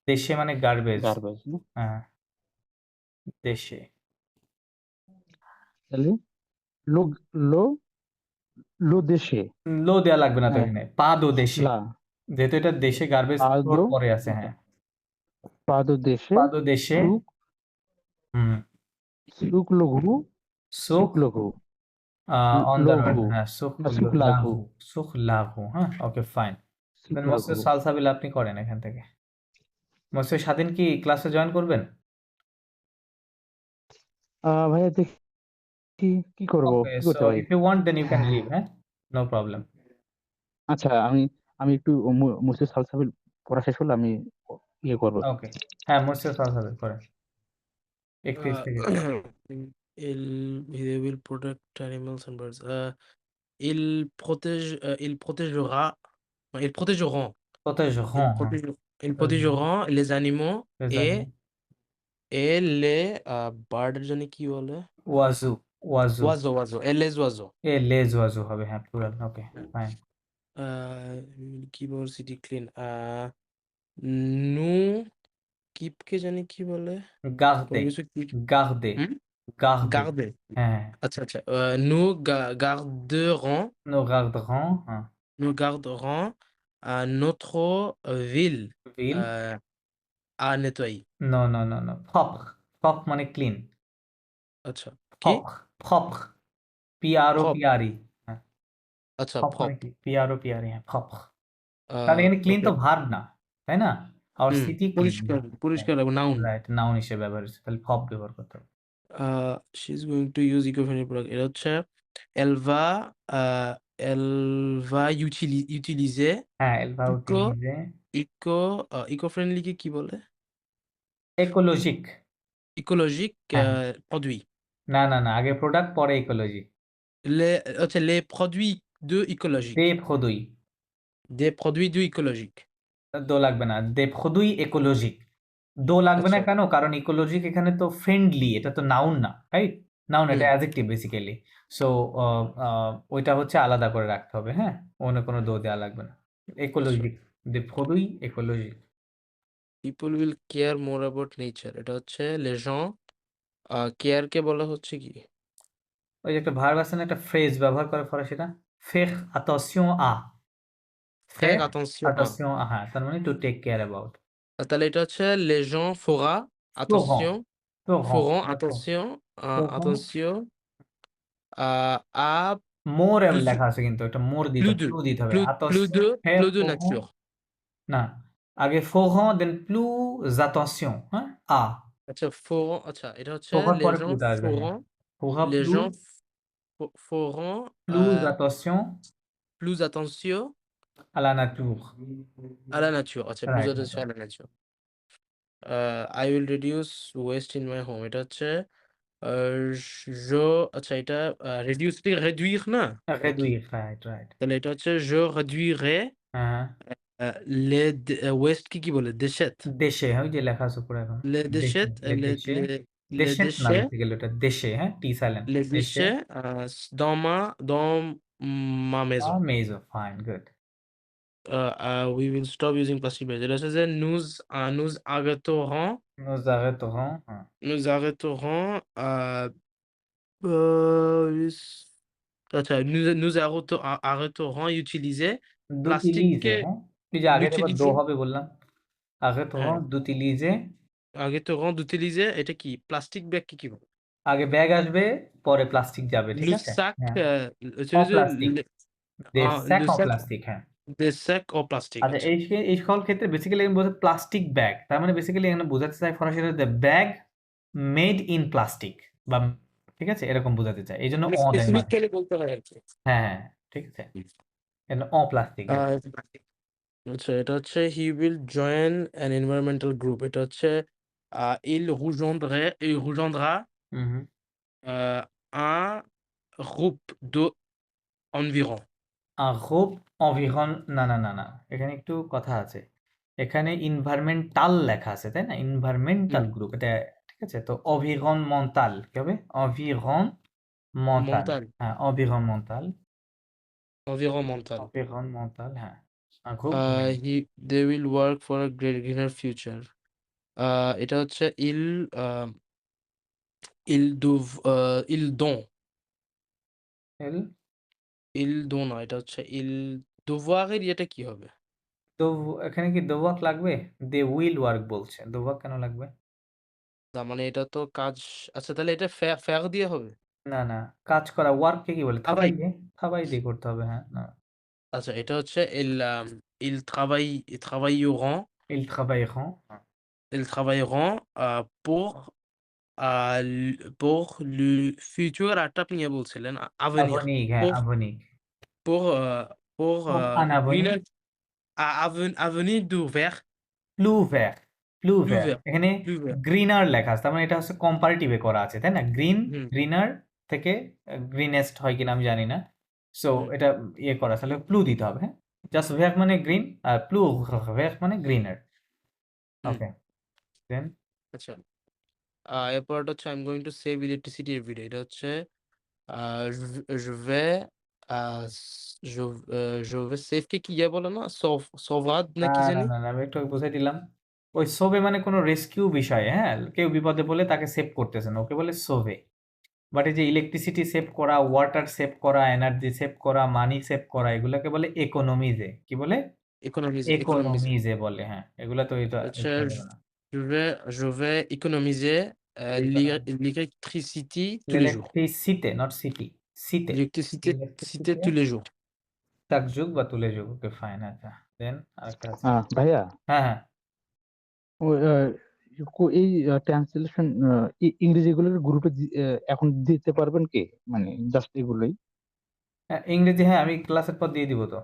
দেশে মানে গার্বেজ গার্বেজ না হ্যাঁ দেশে তাহলে লো লো লো দেশে লো দেয়া লাগবে না তো হ্যাঁ এখানে পা দো দেশে লা যেহেতু এটা দেশে গার্বেজ পাদো পরে আছে হ্যাঁ পাদো দেশে পা দো দেশে সুখ হুম সুখ লঘু সুখ সুখ লঘু অন দ্য রোড লঘু হ্যাঁ সুখ না সুখ লাঘু লাঘু সুখ লাঘু হ্যাঁ ওকে ফাইন সুখ দেন লাঘু মোসেস সালসাবিল আপনি করেন এখান থেকে মোসেস স্বাধীন কি ক্লাসে জয়েন করবেন ভাইয়া দেখি কি করব ওকে কি সো করতে ভাই if you want then you can leave হ্যাঁ নো প্রবলেম আচ্ছা আমি আমি একটু মুসে সালসাবিল পড়া শেষ হলে আমি ইয়ে করবো ওকে হ্যাঁ মোসেস সালসাবিল করেন 31 থেকে They will protect animals and birds. Ils protégera, non, ils protégeront, প্রোটেজেরont ils হ্যাঁ protège- ils protégeront les animaux les animaux et les birds, জানি কি বলে ওয়াজু ওয়াজু oiseaux et les oiseaux. এ লেজ ওয়াজু হবে হ্যাঁ plural okay fine Keep our city clean. Nous কিপকে জানি কি বলে কোনো গার্দে কিছু keep গার্দে হুম? গার্দে garder. হ্যাঁ আচ্ছা আচ্ছা nous garderons nous garderons হ্যাঁ nous garderons notre ville ville à nettoyer. No no no no propre propre মানে ক্লিন আচ্ছা কি propre propre P R O P propre R E হ্যাঁ আচ্ছা propre মানে propre কি P R O P R E হ্যাঁ propre কারণ এখানে ক্লিন ওকে তো ভার্ব না তাই না আর হুম সিটি ক্লিন পরিষ্কার পরিষ্কার নাউন রাইট নাউন হিসেবে ব্যবহার হচ্ছে তাহলে প্রপ ব্যবহার করতে হবে she is going to use eco-friendly product এটা হচ্ছে elle va elle va utiliser হ্যাঁ এল va ইকো utiliser ইকো-ফ্রেন্ডলি কে কি বলে écologique ইকোলজিক হ্যাঁ produit না না না আগে প্রোডাক্ট পরে ইকোলজি আচ্ছা les produits de écologique des produits des produits de écologique দো লাগবে না des produits écologiques দো লাগবে না আচ্ছা কেন? কারণ ইকোলজিক এখানে তো ফ্রেন্ডলি, এটা তো নাউন না, রাইট? নাউন, এটা হুম অ্যাডজেক্টিভ বেসিক্যালি। সো ওইটা হচ্ছে আলাদা করে রাখতে হবে, হ্যাঁ? কোনো দো দেওয়া লাগবে না। আচ্ছা ইকোলজিক, de produit écologique। People will care more about nature, এটা হচ্ছে les gens কেয়ারকে বলা হচ্ছে কি ওই যে একটা ভার্ব আছে না, একটা ফ্রেজ ব্যবহার করে ফরাসিরা? faire attention à, faire faire attention à, attention à, হ্যাঁ, তার মানে to take care about। তাহলে এটা হচ্ছে les gens fera Feront, attention feront, feront d'accord। attention feront, attention à মোর plus লেখা আছে কিন্তু একটা মোর দিতে plus হবে, de প্লু দিতে হবে। plus attention, de faire, plus de feront, nature, না, আগে feront দেন plus attention, হ্যাঁ? à, আচ্ছা feront, আচ্ছা এটা হচ্ছে ফোকার les পরে gens প্লুটা আসবে, হ্যাঁ। feront fera les plus, gens feront plus attention plus attention à la nature, à la nature, আচ্ছা plus right, attention à la nature. I will reduce waste in my home, এটা হচ্ছে je আচ্ছা এটা reduce থেকে réduire না নাকি? réduire, right, right. তাহলে এটা হচ্ছে je réduirai হ্যাঁ, les waste কি বলে déchets, দেশে, হ্যাঁ, ওই যে লেখা আছে উপরে এখন। les দেশে, déchets দেশে, les দেশের না déchets বেসিক্যালি ওটা দেশে, হ্যাঁ, টি সাইলেন্ট। les দেশে, déchets dans ma maison. মেজো, fine, good. We will stop using plastic bags, এটা হচ্ছে যে nous arrêterons Nous arrêterons, হ্যাঁ। nous arrêterons ইস আচ্ছা arrêterons utiliser d'utiliser, প্লাস্টিককে হ্যাঁ? এই যে আগের আবার দো l'utiliser হবে বললাম। হ্যাঁ, arrêterons d'utiliser, arrêterons d'utiliser এটা কি? প্লাস্টিক ব্যাগকে কি বলে? আগে ব্যাগ আসবে, পরে প্লাস্টিক যাবে, ঠিক Le আছে? sac, হ্যাঁ। c'est en le plastique, des le sacs en sac plastique, হ্যাঁ। des sacs en plastique, আচ্ছা, আচ্ছা। এই সকল ক্ষেত্রে বেসিক্যালি আমি বলছি প্লাস্টিক ব্যাগ। তার মানে বেসিক্যালি এখানে বোঝাতে চাই ফরাসিরা যে ব্যাগ মেড ইন প্লাস্টিক, বা ঠিক আছে? এরকম বোঝাতে চায়। এইজন্য মানে দেয় মাঝে। স্পেসিফিক্যালি বলতে হয় আরকি। হ্যাঁ, হ্যাঁ, ঠিক আছে? এজন্য প্লাস্টিক দেয়। আ আচ্ছা এটা হচ্ছে he will join an environmental group, এটা হচ্ছে il rejoindra হুম, হুম। un groupe d'environ groupe environ, না, না, না, না। এখানে একটু কথা আছে। এখানে environmental লেখা আছে, তাই না? environmental হুম, group, এটা ঠিক আছে? তো environnemental কি হবে? environnemental, mental, হ্যাঁ, environnemental, environnemental. environnemental, হ্যাঁ। group join, They will work for a greener future. এটা হচ্ছে ils dont L, ils dont না, এটা হচ্ছে devoir এর ইয়েটা কি হবে? তো এখানে কি the work লাগবে? they will work বলছে। the work কেন লাগবে? না মানে এটা তো কাজ, আচ্ছা তাহলে এটা faire দিয়ে হবে? না, না, কাজ করা work কে কি বলে? travail, থাবাই দিয়ে করতে হবে, হ্যাঁ, না। আচ্ছা এটা হচ্ছে ils travailleront ils travailleront, হ্যাঁ। pour le futur, আরেকটা আপনি ইয়ে বলছিলেন avenir, avenir, হ্যাঁ, pour avenir, pour pour un avenir, greener avenir du vert, প্লুভের, প্লুভের। plus এখানে vert, গ্রিনার লেখা আছে। তার মানে এটা হচ্ছে কম্পারেটিভ এ করা আছে, তাই না? হুম, গ্রিনার থেকে গ্রিনেস্ট হয় কিনা আমি জানি না। সো হুম, এটা ইয়ে করা আছে, তাহলে প্লু দিতে হবে, হ্যাঁ? জাস্ট ভেক মানে গ্রিন, আর প্লু ভেক মানে গ্রিনার। হুম, ওকে, দেন আচ্ছা। এরপরটা হচ্ছে I'm going to save electricity every day, এটা হচ্ছে je vais je vais save কে কি ইয়ে বলে না? sauvegarde না না, কি না, জানি? না, না, আমি একটু আগে বুঝাই দিলাম। ওই সোবে মানে কোনো রেস্কিউ বিষয়, হ্যাঁ? কেউ বিপদে পড়লে তাকে সেভ করতেছেন, ওকে বলে সোবে। বাট এই যে ইলেকট্রিসিটি সেভ করা, ওয়াটার সেভ করা, এনার্জি সেভ করা, মানি সেভ করা, এগুলাকে বলে ইকোনমিজে। কি বলে? Économiser. ইকোনমিজে বলে, হ্যাঁ। এগুলা তো এটা হচ্ছে এটা হবে না। je vais économiser economy, l'électricité tous les jours. ইলেকট্রিসিতে, নট সিটি। সিতে। L'électricité ইলেকট্রিসিতে tous les jours. তাক যুগ বা তুলে যুগ। ওকে, ফাইন, আচ্ছা। দেন আরেকটা আছে। ভাইয়া হ্যাঁ, হ্যাঁ। ওই, এই ট্রান্সলেশন ইংরেজি গুলোর গ্রুপে এখন দিতে পারবেন কি? মানে জাস্ট এগুলোই। হ্যাঁ, ইংরেজি, হ্যাঁ, আমি ক্লাসের পর দিয়ে দিব তো।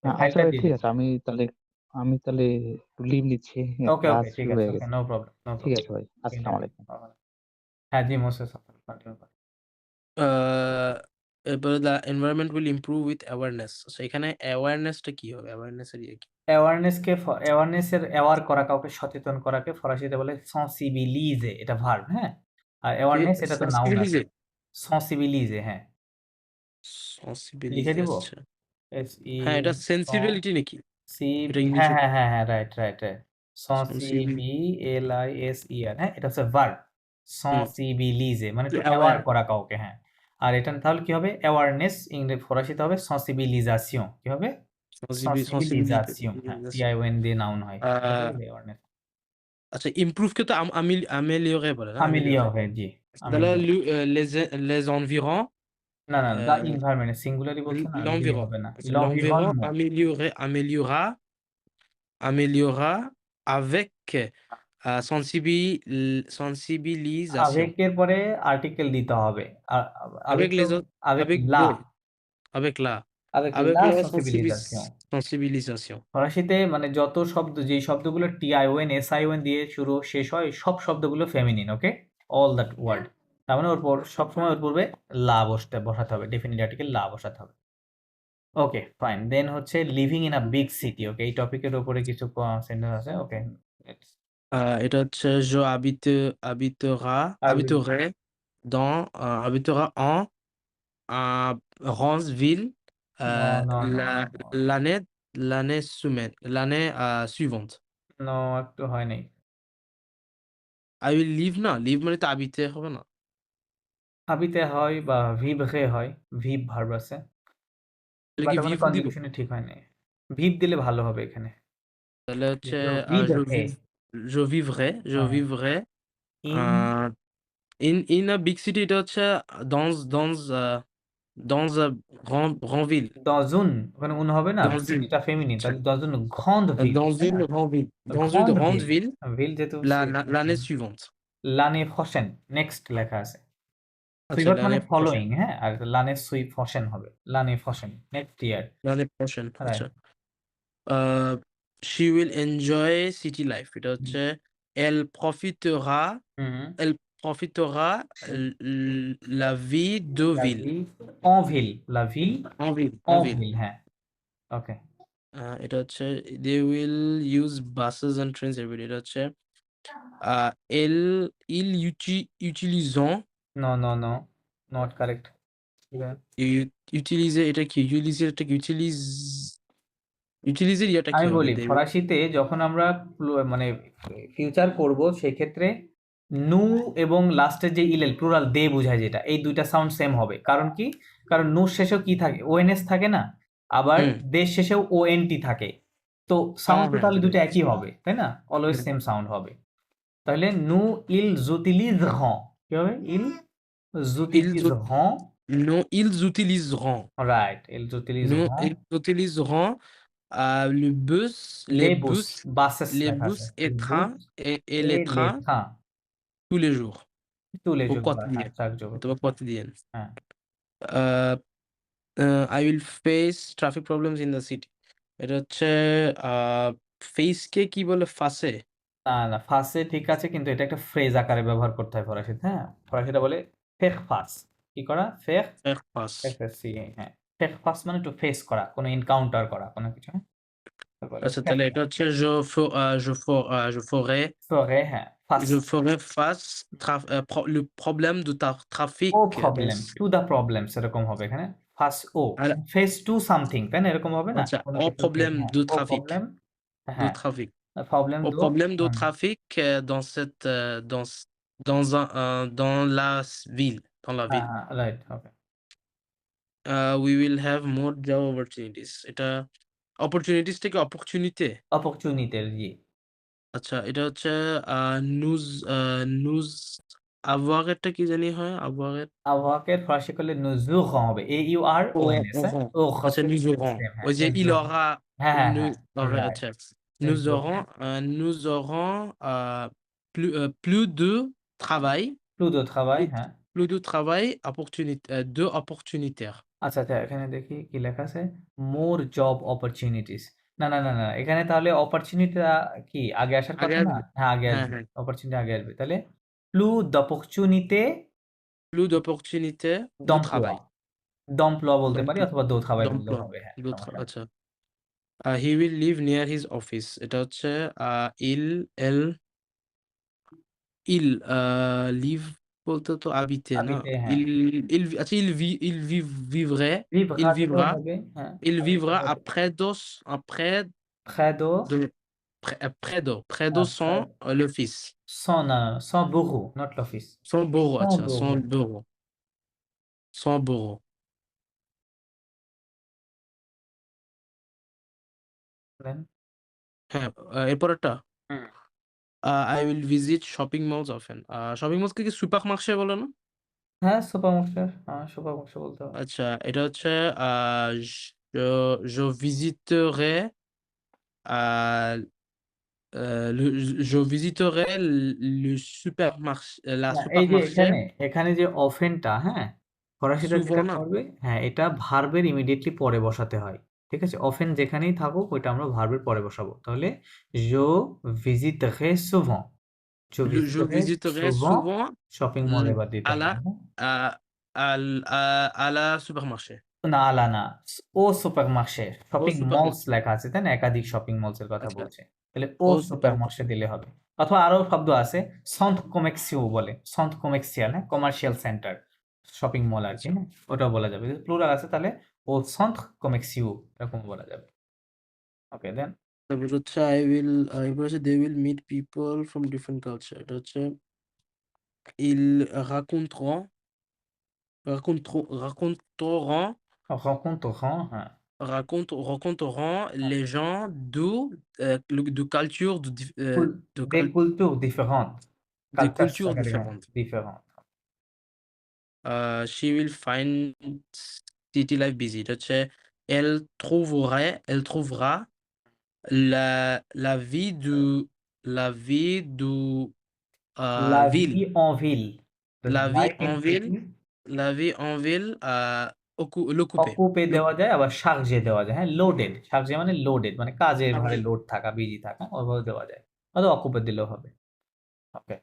এই আচ্ছা ফাইলটা ভাই দিয়ে ঠিক দিব। আছে, আমি তাহলে একটু লিভ নিচ্ছি, ওকে, ক্লাস ওকে, ঠিক শুরু আছে। হয়ে ওকে, গেছে। নো প্রবলেম, নো ঠিক প্রবলেম। আছে ভাই, ঠিক আসসালামু আছে। আলাইকুম। হ্যাঁ, জি, মোসেস কন্টিনিউ করেন। এরপরে the environment will improve with awareness. So এখানে awareness টা কি হবে? awareness এর ইয়ে কি? অ্যাওয়ারনেসের অ্যাওয়ার করা, কাউকে সচেতন করাকে ফরাসিতে বলে sensibiliser, এটা ভার্ব, হ্যাঁ? আর কি অ্যাওয়ারনেস এটা তো নাউন আছে। sensibiliser sensibiliser, হ্যাঁ। লিখে sensibiliser দিব? আচ্ছা SE হ্যাঁ এটা সন sensibility নাকি সি এটা হ্যাঁ, ইংলিশে হ্যাঁ, হ্যাঁ, হ্যাঁ, right, right, right. sensibil sensibiliser, হ্যাঁ? এটা হচ্ছে ভার্ব। হুম sensibiliser মানে একটু অ্যাওয়ার aware করা কাউকে, হ্যাঁ। আর এটা তাহলে কি হবে? অ্যাওয়ারনেস ফরাসিতে হবে sensibilisation, কি হবে? sensibilisation, হ্যাঁ। sensibilisation tion দিয়ে নাউন হয়। এটা আহ, হলো অ্যাওয়ারনেস। আচ্ছা improve কে তো améliorer বলে না améliorer améliorer, জি, তাহলে améliorer। les environs না, না, দা euh, ইনভায়রনমেন্ট সিঙ্গুলারই বলছে না, দিয়ে l'environ হবে না। আচ্ছা, l'environ l'environnement, améliorera avec sensibilisation avec এর পরে আর্টিকেল দিতে হবে। আর avec avec তো les autres avec avec la, ouais, avec la avec avec la la sensibilisation। sensibilisation ফরাসিতে মানে যত শব্দ, যেই শব্দগুলো tion, sion দিয়ে শুরু শেষ হয়, সব শব্দগুলো feminine, okay? All that word. তার মানে ওর পর সবসময় ওর পূর্বে লা বসাতে হবে, ডেফিনিট আর্টিকেল লা বসাতে হবে। ওকে, ফাইন। দেন হচ্ছে living in a big city, okay? এই টপিকের উপরে কিছু সেন্টেন্স আছে, ওকে? এটা হচ্ছে je আরবি habiterai habitera en grande ville no, euh, no, no, la- no, l'année l'année suivante no, একটু হয় নাই। I will live না live মানে তো habiter হবে না হাবিতে হয় বা ভিভরে হয়, ভিভ ভার্ব আছে, তাহলে বাট কি আমাদের vive দিব কনজুগেশনে ঠিক হয় নাই। ভিভ দিলে ভালো হবে এখানে। তাহলে হচ্ছে ভিভরে, je vivrai in euh, in a big city এটা হচ্ছে dans a grand ville দজুন, ওখানে উন হবে না, dans une সিটিটা ফেমিনিন, আচ্ছা তাহলে দজুন ঘন্দ ভিল, dans তাই une না? grande ville dans une ঘন্দ grande ভিল, ville ভিল যেহেতু l'année suivante লানে ফসেন, নেক্সট লেখা আছে। আচ্ছা সুইভার্ট মানে l'année ফলোইং, prochaine হ্যাঁ, আর লানে সুই ফসেন হবে, লানে ফসেন, next year, l'année prochaine right. আচ্ছা she will enjoy city life এটা হচ্ছে elle profitera হুম, elle profitera la vie de লা ville V, en ville, la vie en en ville ville, হ্যাঁ, ওকে। এটা হচ্ছে they will use buses and trains every day এটা হচ্ছে ils utiliseront no, no, no, not correct. utiliser এটা কি utiliser এটা কি utiliser এটা কি আমি হবে বলি they will ফরাসিতে যখন আমরা মানে ফিউচার করব, সেক্ষেত্রে নু এবং লাস্টের যে ইলেল প্লুরাল দে বোঝায় যেটা, এই দুইটা সাউন্ড সেম হবে। কারণ কি? কারণ নু শেষেও কি থাকে? ওএনএস থাকে না? আবার হুম দেশ শেষেও ওএনটি থাকে। তো সাউন্ড তো হ্যাঁ তাহলে সেটাই দুটো একই হবে, তাই না? অলওয়েজ হুম। সেম সাউন্ড হবে। তাহলে নু ইল জুতিলিজহঁ, কি হবে? ইল Ils, ut- জুতিলিজহঁ, non, ils utiliseront. রাইট, ইল Non, জুতিলিজহঁ। ils utiliseront লে বুস, বাসেস les লেখা আছে। bus et বুস trains et এ les trains লেখা, tous les jours তুলে au যোগ হয়, হ্যাঁ, quotidien. চাক যোগ অথবা হ্যাঁ, quotidien. হ্যাঁ। Uh, I will face traffic problems in the city. এটা হচ্ছে face কে কি বলে ফাসে না, না, ফাসে ঠিক আছে, কিন্তু এটা একটা ফ্রেজ আকারে ব্যবহার করতে হয় ফরাসিতে, হ্যাঁ? ফরাসিটা বলে ফেক ফাস। কি করা? Fake, faire face. এফএসসি, হ্যাঁ। ফেক ফাস মানে টু ফেস করা, কোনো এনকাউন্টার করা, কোনো কিছু, হ্যাঁ? তারপরে আচ্ছা ফেক তাহলে এটা হচ্ছে ফরে, হ্যাঁ, ফাস, je ferai face le problème de trafic ও dans problem, to the problems এরকম হবে এখানে। ফাস ও, আর ফেস টু সামথিং, তাই না? এরকম হবে না? আচ্ছা কোনো au কিছু ফেস, problème হ্যাঁ, de ও trafic প্রবলেম, de হ্যাঁ, trafic প্রবলেম au দো, problème de হুম, trafic dans cette dans la ville dans la হ্যাঁ, ville হ্যাঁ, right, okay. we will have more job opportunities এটা opportunities থেকে opportunity অপরচুনিটির, জি। আচ্ছা এটা হচ্ছে news news avoir এরটা কি জানি হয় avoir এর আবহাওয়াকে ফরাসি করলে নুজুগ হবে, AURONS, হ্যাঁ? ও আচ্ছা হচ্ছে nous aurons সেম, হ্যাঁ, ওই যে il নুজুগ, aura হ্যাঁ, হ্যাঁ, nous হ্যাঁ, aura রাইট, আচ্ছা নুজুগ, হ্যাঁ। nous aurons plus de travail টু দো travail, plus, হ্যাঁ। plus de travail de opportunitaire আচ্ছা, আচ্ছা, এখানে দেখি কি লেখা আছে? মোর জব অপরচুনিটিস। না, না, না, না, এখানে তাহলে অপরচুনিটিটা কি আগে আসার আগে কথা না? আসবে হ্যাঁ, আগে হ্যাঁ আসবে। হ্যাঁ অপরচুনিটি আগে আসবে। তাহলে প্লু d'opportunité plus d'opportunités de d'emploi, travail d'emploi বলতে পারি, অথবা দো travail বললেও d'emploi হবে, হ্যাঁ, d'autres সমস্যা নেই। আচ্ছা He will live near his office. এটা হচ্ছে il live বলতে তো habiter না? আবিতে হ্যাঁ আচ্ছা il vivrait, il ভিভরা দিলেও vivra, হবে হ্যাঁ il আবিতে vivra হবে খেদো près de son le fils. son bureau not l'office Son bureau, son আচ্ছা, son bureau bureau. Son bureau. Then হ্যাঁ, এরপরেরটা? হুম I will visit shopping malls often. Shopping মলসকে কি সুপারমার্শে বলে না? হ্যাঁ সুপার মার্কেট বলতে হবে আচ্ছা, এটা হচ্ছে je visiterai je visiterai le supermarché, la না এই যে supermarché এখানে যে অফেনটা হ্যাঁ ফরাসিটা যেটা souvent না? করবে হ্যাঁ এটা ভার্বের ইমিডিয়েটলি পরে বসাতে হয় ঠিক আছে অফেন যেখানেই থাকুক ওইটা আমরা ভার্বের পরে বসাবো তাহলে je visiterai souvent je Je visiterai visiterai souvent souvent shopping mall এবার দিতে à হবে la হ্যাঁ à à la supermarché. না আলা না ও সুপার মার্শে Au শপিং মলস supermarché. লেখা আছে তাই না একাধিক শপিং মলস এর কথা আচ্ছা, বলছে তাহলে ও au সুপার supermarché. মার্শে দিলে হবে অথবা আরো শব্দ আছে সন্থ কমেক্সিও বলে সন্থ কমেক্সিয়াল হ্যাঁ কমার্শিয়াল সেন্টার শপিং মল আর কি আচ্ছা। হ্যাঁ ওটাও বলা যাবে প্লুরাল আছে তাহলে ও সন্থ কমেক্সিও এরকম বলা যাবে ওকে দেন তারপর হচ্ছে এরপর হচ্ছে they will meet people from different culture. এটা হচ্ছে ils raconteront rencontreront হ্যাঁ rencontreront les gens de culture de des cultures différentes des cultures cultures হ্যাঁ différentes. différentes She will find city life busy. এটা হচ্ছে elle trouvera la la vie du la vie du la ville vie en ville the la vie life in en ville city la vie en ville l'occuper. অকুপে দেওয়া যায় আবার সার্জে দেওয়া যায় হ্যাঁ loaded সার্জে মানে loaded মানে কাজের ভারে Chargé. লোড থাকা বিজি থাকা ওইভাবে দেওয়া যায় অথবা অকুপে দিলেও হবে ওকে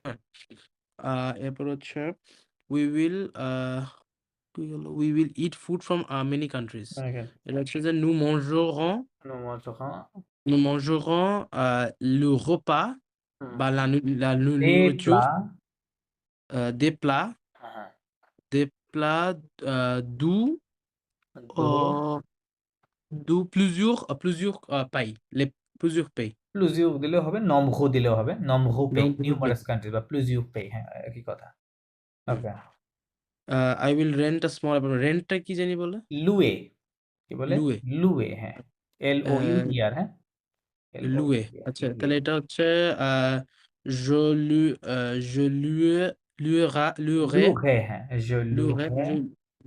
এরপর হচ্ছে we will we will eat food from many countries. এটা হচ্ছে যে nous mangerons le repas la দে nourriture প্লা des plats হ্যাঁ d'où তো plusieurs pays les plusieurs pays. প্লুজিউ দিলেও হবে নম্ভো দিলেও হবে নম্ভো পে Nombreux pays. নিউমারাস কান্ট্রি বা প্লুজিউ পে হ্যাঁ একই কথা ওকে I will rent a small apartment. রেন্টটা কি জানি বলে? লুয়ে কি বলে লুয়ে লুয়ে হ্যাঁ এল ও ইউ ই আর হ্যাঁ এল ও লুয়ে ইউ আচ্ছা ই তাহলে এটা হচ্ছে je lui luerai লুহে হ্যাঁ je luerai louerai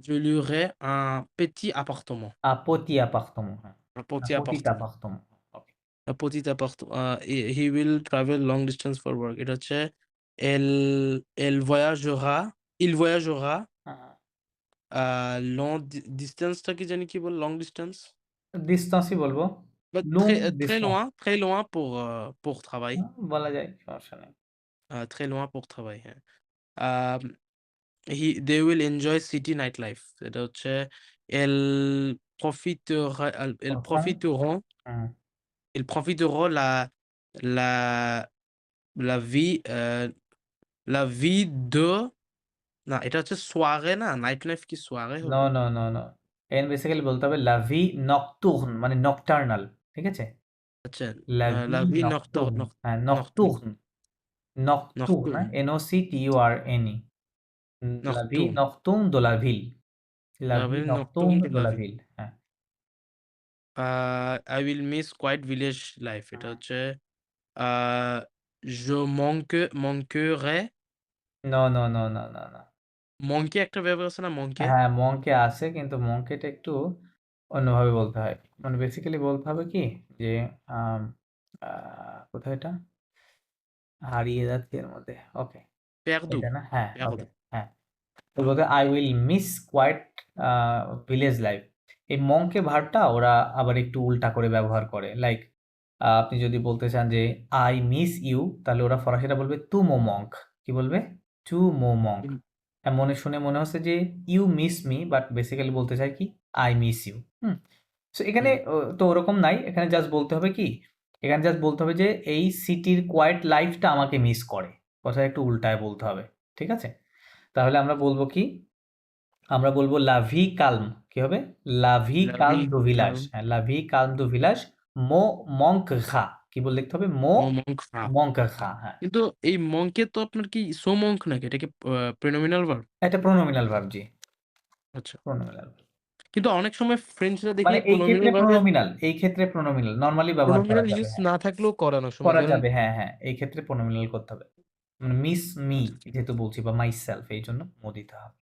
je luerai un petit appartement un petit appartement হ্যাঁ un un petit petit appartement appartement okay un petit appartement he will travel long distance for work. এটা হচ্ছে elle voyagera il voyagera long distance-টা কি জানি কি বলে long distance ডিসট্যান্সই বলবো বা long distance très loin pour travail বলা যায় সমস্যা নেই très loin pour travail হ্যাঁ Um, they will enjoy city nightlife. এটা হচ্ছে elles কখন profiteront হুম ils profiteront la la vie la vie de না এটা হচ্ছে soirée না নাইট লাইফ কি soirée নো হবে? নো নো নো এন বেসিক্যালি বলতে হবে লা ভি নকটুর্ন মানে নকটার্নাল ঠিক আছে আচ্ছা লা ভি la vie নকটুর্ন হ্যাঁ nocturne নকটুর্ন নকটুর্ন nocturne N O C T U R N E লা ভি nocturne নকটুর্ন দো লা ভিল লা la ভি vie নকটুর্ন nocturne de দো la লা ville. ভিল হ্যাঁ I will miss quiet village life. এটা হচ্ছে uh, je manquerai no no no no no no মঙ্কে একটা ব্যাপার আছে না মঙ্কে হ্যাঁ মংকে আছে কিন্তু মংকেটা একটু অন্যভাবে বলতে হয় মানে বেসিক্যালি বলতে হবে কি যে আম, কোথায় এটা হারিয়ে যাচ্ছে এর মধ্যে ওকে perdu এটা না হ্যাঁ ওকে perdu হ্যাঁ তো বলতে I will miss quiet village life এই মংকে ভার্বটা ওরা আবার একটু উল্টা করে ব্যবহার করে লাইক আপনি যদি বলতে চান যে আই মিস ইউ তাহলে ওরা ফরাসিটা বলবে তু মো মঙ্ক কি বলবে টু মো মঙ্ক হ্যাঁ মনে শুনে মনে হচ্ছে যে you miss me but basically বলতে চাই কি I miss you hmm so এখানে তো ওরকম নাই, এখানে জাস্ট বলতে হবে কি, এখানে জাস্ট বলতে হবে যে এই সিটির কোয়াইট লাইফটা আমাকে মিস করে, কথা একটু উল্টায় বলতে হবে, ঠিক আছে? তাহলে আমরা বলবো কি, আমরা বলবো লাভি কালম, কি হবে, লাভি La কালম vie দু ভিলাস, calme, হ্যাঁ লাভি কালম দু ভিলাস, মো মঙ্ক খা, কি বলে লিখতে হবে, মো mon manque pas। মঙ্ক খা, হ্যাঁ কিন্তু এই মঙ্কে তো আপনার কি সো মঙ্ক নাকি, এটা কি প্রেনোমিনাল ভার্ব? এটা প্রোনোমিনাল ভার্ব, জি আচ্ছা, প্রোনোমিনাল, কিন্তু অনেক সময় ফ্রেঞ্চরা দেখি মানে এই ক্ষেত্রে প্রোনোমিনাল ভার্বের প্রোনোমিনাল, এই ক্ষেত্রে প্রোনোমিনাল নরমালি ব্যবহার করা প্রোনোমিনাল যাবে, ইউজ হ্যাঁ না থাকলেও করে অনেক সময়, করা যেমন যাবে, হ্যাঁ হ্যাঁ এই ক্ষেত্রে প্রোনোমিনাল করতে হবে, মানে মিস মি যেহেতু বলছি বা মাই সেলফ, এই জন্য মো দিতে হবে।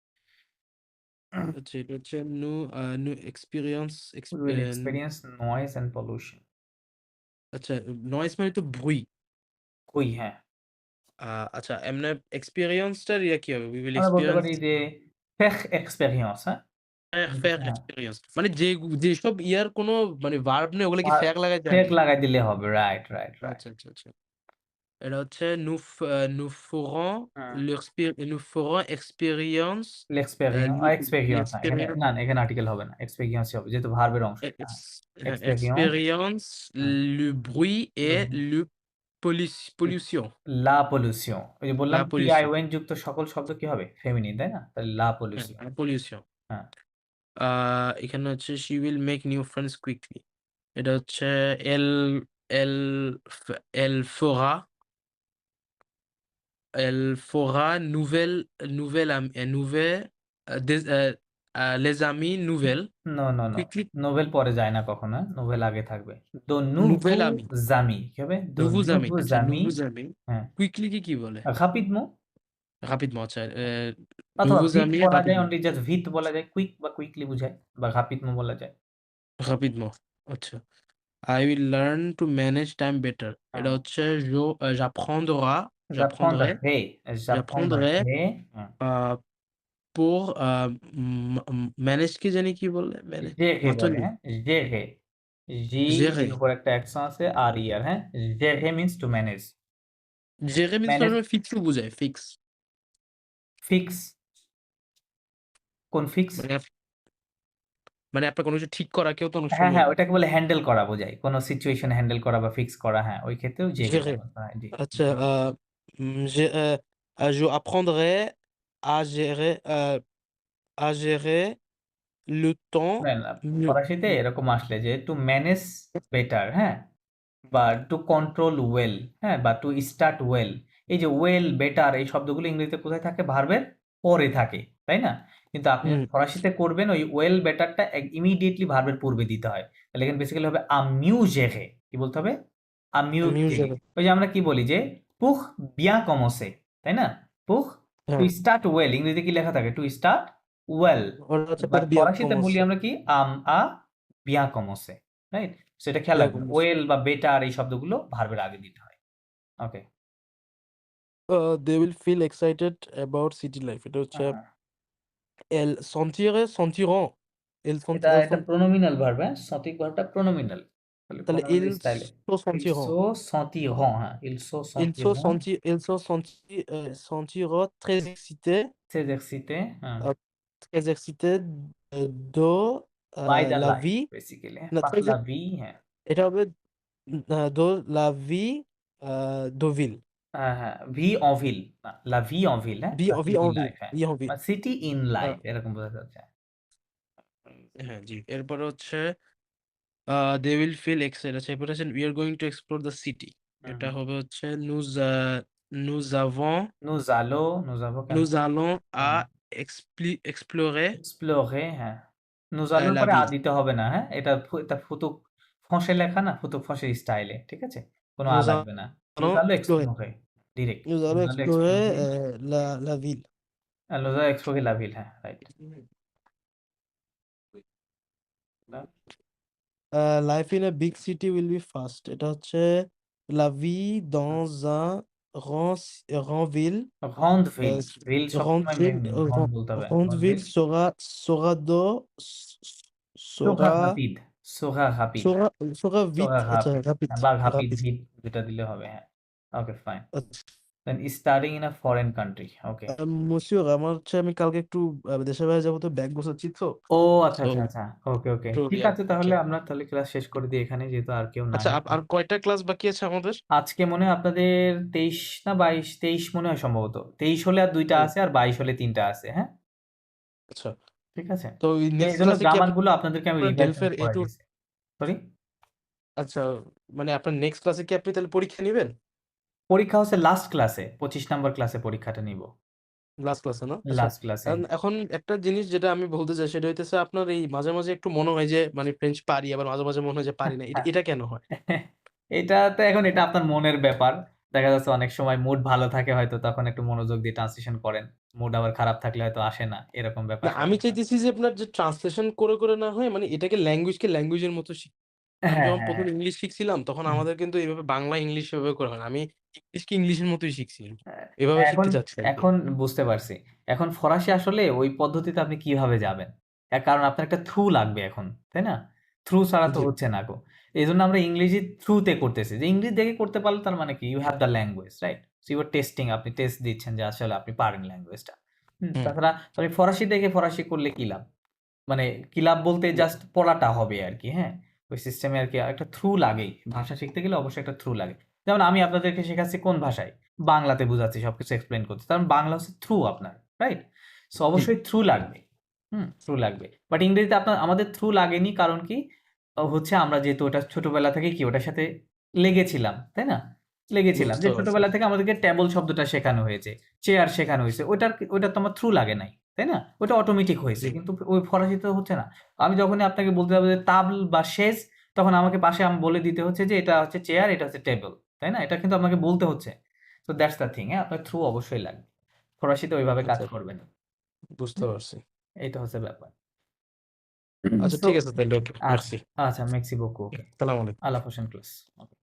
হচ্ছে এটা হচ্ছে নু নু experience We will experience noise and pollution. আচ্ছা, নয়েজ মানে তো ভুই। কই, হ্যাঁ আচ্ছা, এমনে এক্সপেরিয়েন্সটার ইয়া কি হবে? উই উইল আমরা বলতে এক্সপেরিয়েন্স পারি যে ফেখ এক্সপেরিয়েন্স, হ্যাঁ ফেয়ার হ্যাঁ এক্সপেরিয়েন্স। মানে যেসব ইয়ার কোনো মানে ভার্ব নেই ওগুলো কি ফেয়ার লাগায় যায় ফেক নাকি? লাগাই দিলে হবে, রাইট রাইট রাইট। আচ্ছা, আচ্ছা, আচ্ছা। এটা হচ্ছে nous ferons হুম nous ferons expérience এক্সপেরিয়েন্স, হ্যাঁ এখানে l'expérience না না, এখানে আর্টিকেল হবে না, এক্সপেরিয়েন্সই হবে যেহেতু ভার্বের অংশ এটা, হ্যাঁ experience, expérience le bruit et le pollution, লা পলিউশন, ওই যে বললাম la টি আই pollution, ওয়েন যুক্ত সকল শব্দ কি হবে, ফেমিনিন, তাই না, তাহলে লা পলিউশন, la pollution। হ্যাঁ এখানে হচ্ছে she will make new friends quickly। এটা হচ্ছে elle fera les amis nouvelles no no no, quickly, নোভেল পরে যায় না কখনো, নোভেল আগে থাকবে, দো নুভু nouvel ami, জামি, কি হবে, দো nouveaux amis, নুভু আচ্ছা জামি, nouveaux amis হ্যাঁ quickly কি বলে? রাপিদমো, rapidement, আচ্ছা, অথবা nouveaux ভিত amis বলা যায়, rapidement, অনলি জাস্ট ভিত বলা যায়, কুইক বা কুইকলি বুঝায়, বা রাপিদমো বলা যায়, rapidement, আচ্ছা। I will learn to manage time better। হ্যাঁ এটা হচ্ছে j'apprendrai j'apprendrai, j'apprendrai j'apprendrai, হ্যাঁ আহ, pour ম্যানেজ কি জানি কি বলে, জেরে বলে, maintenir, হ্যাঁ জেরে, জি এর gérer। উপর একটা অ্যাকশন আছে আর ইয়ার, হ্যাঁ জেরে means to manage, gérer means manage fix বোঝায়, ফিক্স ফিক্স, কোন ফিক্স, মানে মানে আপনার কোনো কিছু ঠিক করা কেউ তো অনেক হ্যাঁ সময় হ্যাঁ ওটাকে বলে হ্যান্ডেল করা বোঝায়, কোনো সিচুয়েশন হ্যান্ডেল করা বা ফিক্স করা, হ্যাঁ ওই ক্ষেত্রেও জেরে gérer। ব্যবহার করা হয়, জি আচ্ছা, je apprendrai à gérer à gérer le temps শুনেন mieux। ফরাসিতে এরকম আসলে যে টু ম্যানেজ বেটার, হ্যাঁ বা টু কন্ট্রোল ওয়েল, হ্যাঁ বা টু স্টার্ট ওয়েল, এই যে ওয়েল বেটার এই শব্দগুলো ইংরেজিতে কোথায় থাকে, ভার্বের পরে থাকে, তাই না? কিন্তু আপনি হুম, যখন ফরাসিতে করবেন ওই ওয়েল বেটারটা ইমিডিয়েটলি ভার্বের পূর্বে দিতে হয়, তাহলে এখানে বেসিক্যালি হবে আমিউ জেগে, কি বলতে হবে, আমিউ mieux জেগে, gérer। ওই যে আমরা কি বলি যে পুখ বিয়া কমসে, তাই না, পুখ টু হ্যাঁ, স্টার্ট ওয়েল, ইংরেজিতে কি লেখা থাকে, টু স্টার্ট ওয়েল, ওটা হচ্ছে বাট pour bien ফরাসিতে বলি commencer, আমরা কি আ বিয়া কমসে, রাইট? সেটা খেয়াল bien রাখবেন, commencer। ওয়েল বা বেটার এই শব্দগুলো ভার্বের আগে দিতে হয়, ওকে They will feel excited about city life। এটা হচ্ছে elles sentiront এটা elles এটা প্রোনোমিনাল ভার্ব, হ্যাঁ সঠিক ভার্বটা প্রোনোমিনাল, তাহলে তাহলে প্রোনোমিনাল ils স্টাইলে se ইল sentiront সো sentiront, হ্যাঁ ইল so sentiront, sentiront très excités, très excité, হ্যাঁ euh, très excités de by the la life vie, basically, না পার très লা ভি, হ্যাঁ এটা হবে de la vie de ville, হ্যাঁ হ্যাঁ ভি en ville, না লা ভি en ville, হ্যাঁ বা vie city en ville, life, হ্যাঁ vie en বা ville। সিটি ইন লাইফ আহ, এরকম বোঝা যাচ্ছে, হ্যাঁ জি, এরপরে হচ্ছে they will feel excited, আচ্ছা এরপরে হচ্ছে we are going to explore the city। হুম এটা হুম। হবে হচ্ছে nous avons nous avons কেন, nous allons হুম à explorer এক্সপ্লোরে, হ্যাঁ নুজালোর la পরে ville। দিতে হবে না, হ্যাঁ এটা এটা ফুতুক ফসে লেখা না, ফুতুক ফসের স্টাইলে, ঠিক আছে, কোনো Nous লাগবে না, allons নুজালো explorer এক্সপ্লোরে ডিরেক্ট, nous allons নুজালো explorer এক্সপ্লোরে, la ville। নুজালো এক্সপ্লোরে লাভিল, হ্যাঁ right, Life in a big city will be fast। এটা হচ্ছে la vie dans un grand ville রন্ড ভিল, euh, ভিল grande সবসময় ville রন্ড বলতে হবে, grande রন্ড ville ভিল, sera de সোগা sera রাপিড, সোগা রাপিড, sera সোগা vite, আচ্ছা রাপিড, rapide বা রাপিড rapide। ভিড দুটা দিলে হবে, হ্যাঁ okay fine, then studying in a foreign country. Okay. monsieur, আমার হচ্ছে আমি কালকে একটু দেশের বাইরে যাবো তো ব্যাগ গোছাচ্ছি তো। ও আচ্ছা, So, আচ্ছা, আচ্ছা। ওকে, ওকে। একটু ঠিক ইয়া আছে, ওকে। তাহলে আমরা ক্লাস শেষ করে দিই এখানে, যেহেতু আর কেউ নাই। আচ্ছা, আর কয়টা ক্লাস বাকি আছে আমাদের? আজকে মনে হয় আপনাদের 23 না 22, 23 মনে হয় সম্ভবত। 23 হলে আর 2 টা হুম, আছে, আর 22 হলে 3 টা আছে। হ্যাঁ? আচ্ছা। ঠিক আছে? তো ওই তো নেক্সট এজন্য ক্লাসে কি গ্রামার আপনি গুলো আপনাদেরকে আমি রিভাইশন ডেলফের করে A2 দিছি। সরি? আচ্ছা, মানে আপনার নেক্সট ক্লাসে কি আপনি তাহলে পরীক্ষা নিবেন? পরীক্ষা হচ্ছে লাস্ট ক্লাসে, 25 নাম্বার ক্লাসে পরীক্ষাটা নিব। লাস্ট ক্লাসে না? আচ্ছা। লাস্ট ক্লাসে। এখন একটা জিনিস যেটা আমি বলতে চাই সেটা হইতেছে আপনার এই মাঝে, মাঝে একটু মনে হয় যে মানে ফ্রেঞ্চ পারি, আবার মাঝে, মাঝে মনে হয় যে পারি না। এটা কেন হয়? এটা তো এখন এটা আপনার মনের ব্যাপার। দেখা যাচ্ছে অনেক সময় মুড ভালো থাকে হয়তো, তখন একটু মনোযোগ দিয়ে ট্রান্সলেশন করেন। মুড আবার খারাপ থাকলে হয়তো আসে না। এরকম না, ব্যাপার-স্যাপার আমি হয়। চাইতেছি যে আপনার যে ট্রান্সলেশন করে না হয় মানে এটাকে ল্যাঙ্গুয়েজের মতো আমি হ্যাঁ, যখন হ্যাঁ, ১ম হ্যাঁ। ইংলিশ শিখছিলাম তখন হুম। আমাদের কিন্তু এভাবে বাংলা ইংলিশ এভাবে করা হয় না। আমি ইংলিশকে ইংলিশের মতোই শিখছি আরকি। হ্যাঁ, এভাবে এখন শিখতে চাচ্ছি আরকি। এখন বুঝতে পারছি। এখন ফরাসি আসলে ওই পদ্ধতিতে আপনি কিভাবে যাবেন? কারণ আপনার একটা থ্রু লাগবে এখন, তাই না? থ্রু ছাড়া তো জি, হচ্ছে না গো। এজন্য আমরা ইংরেজি থ্রুতে করতেছি। যে ইংরেজি দেখে করতে পারলে তার মানে কি? You have the language, right? So you are testing, আপনি টেস্ট দিচ্ছেন যে আসলে আপনি পারেন ল্যাঙ্গুয়েজটা। হুম। তাছাড়া আপনি ফরাসি দেখে ফরাসি করলে কি লাভ? মানে কি লাভ বলতে না, জাস্ট পড়াটা হবে আরকি, হ্যাঁ? ওই সিস্টেমে আরকি একটা থ্রু লাগেই। ভাষা শিখতে গেলে অবশ্যই একটা থ্রু লাগে। যেমন আমি আপনাদেরকে শেখাচ্ছি কোন ভাষায়? বাংলাতে বুঝাচ্ছি সবকিছু এক্সপ্লেইন করছি। কারণ বাংলা হচ্ছে থ্রু আপনার, রাইট? সো জি, অবশ্যই থ্রু লাগবে। থ্রু লাগবে। বাট ইংরেজিতে আমাদের থ্রু লাগেনি, কারণ কি? হচ্ছে আমরা যেহেতু ওটা ছোটবেলা থেকেই কি ওটার সাথে লেগেছিলাম, তাই না? লেগেছিলাম। বুঝতে যে পারছি। ছোটবেলা থেকে আমাদেরকে টেবল শব্দটা শেখানো হয়েছে, চেয়ার শেখানো হয়েছে। ওটার তো আমার থ্রু লাগে নাই, তাই না? ওটা অটোমেটিক হয়েছে। জি, কিন্তু ওই ফরাসিতে হচ্ছে না। আমি যখনই আপনাকে বলতে যাবো যে তাবল বা শেজ, তখন আমাকে পাশে বলে দিতে হচ্ছে যে এটা হচ্ছে চেয়ার, এটা হচ্ছে টেবল। তাই না? এটা কিন্তু আপনাকে বলতে হচ্ছে। সো দ্যাটস দ্য থিং, হ্যাঁ? আপনার থ্রু অবশ্যই লাগবে। ফরাসিতে ওইভাবে কাজ আচ্ছা, করবে না। বুঝতে হুম? পারছি। এইটা হচ্ছে ব্যাপার। আচ্ছা, সো ঠিক আছে তাইলে ওকে। আচ্ছা, মেরসি। আচ্ছা, মেক্সি beaucoup, ওকে। সালাম আলাইকুম। আল্লাহ হাফেজ ক্লাস। ওকে।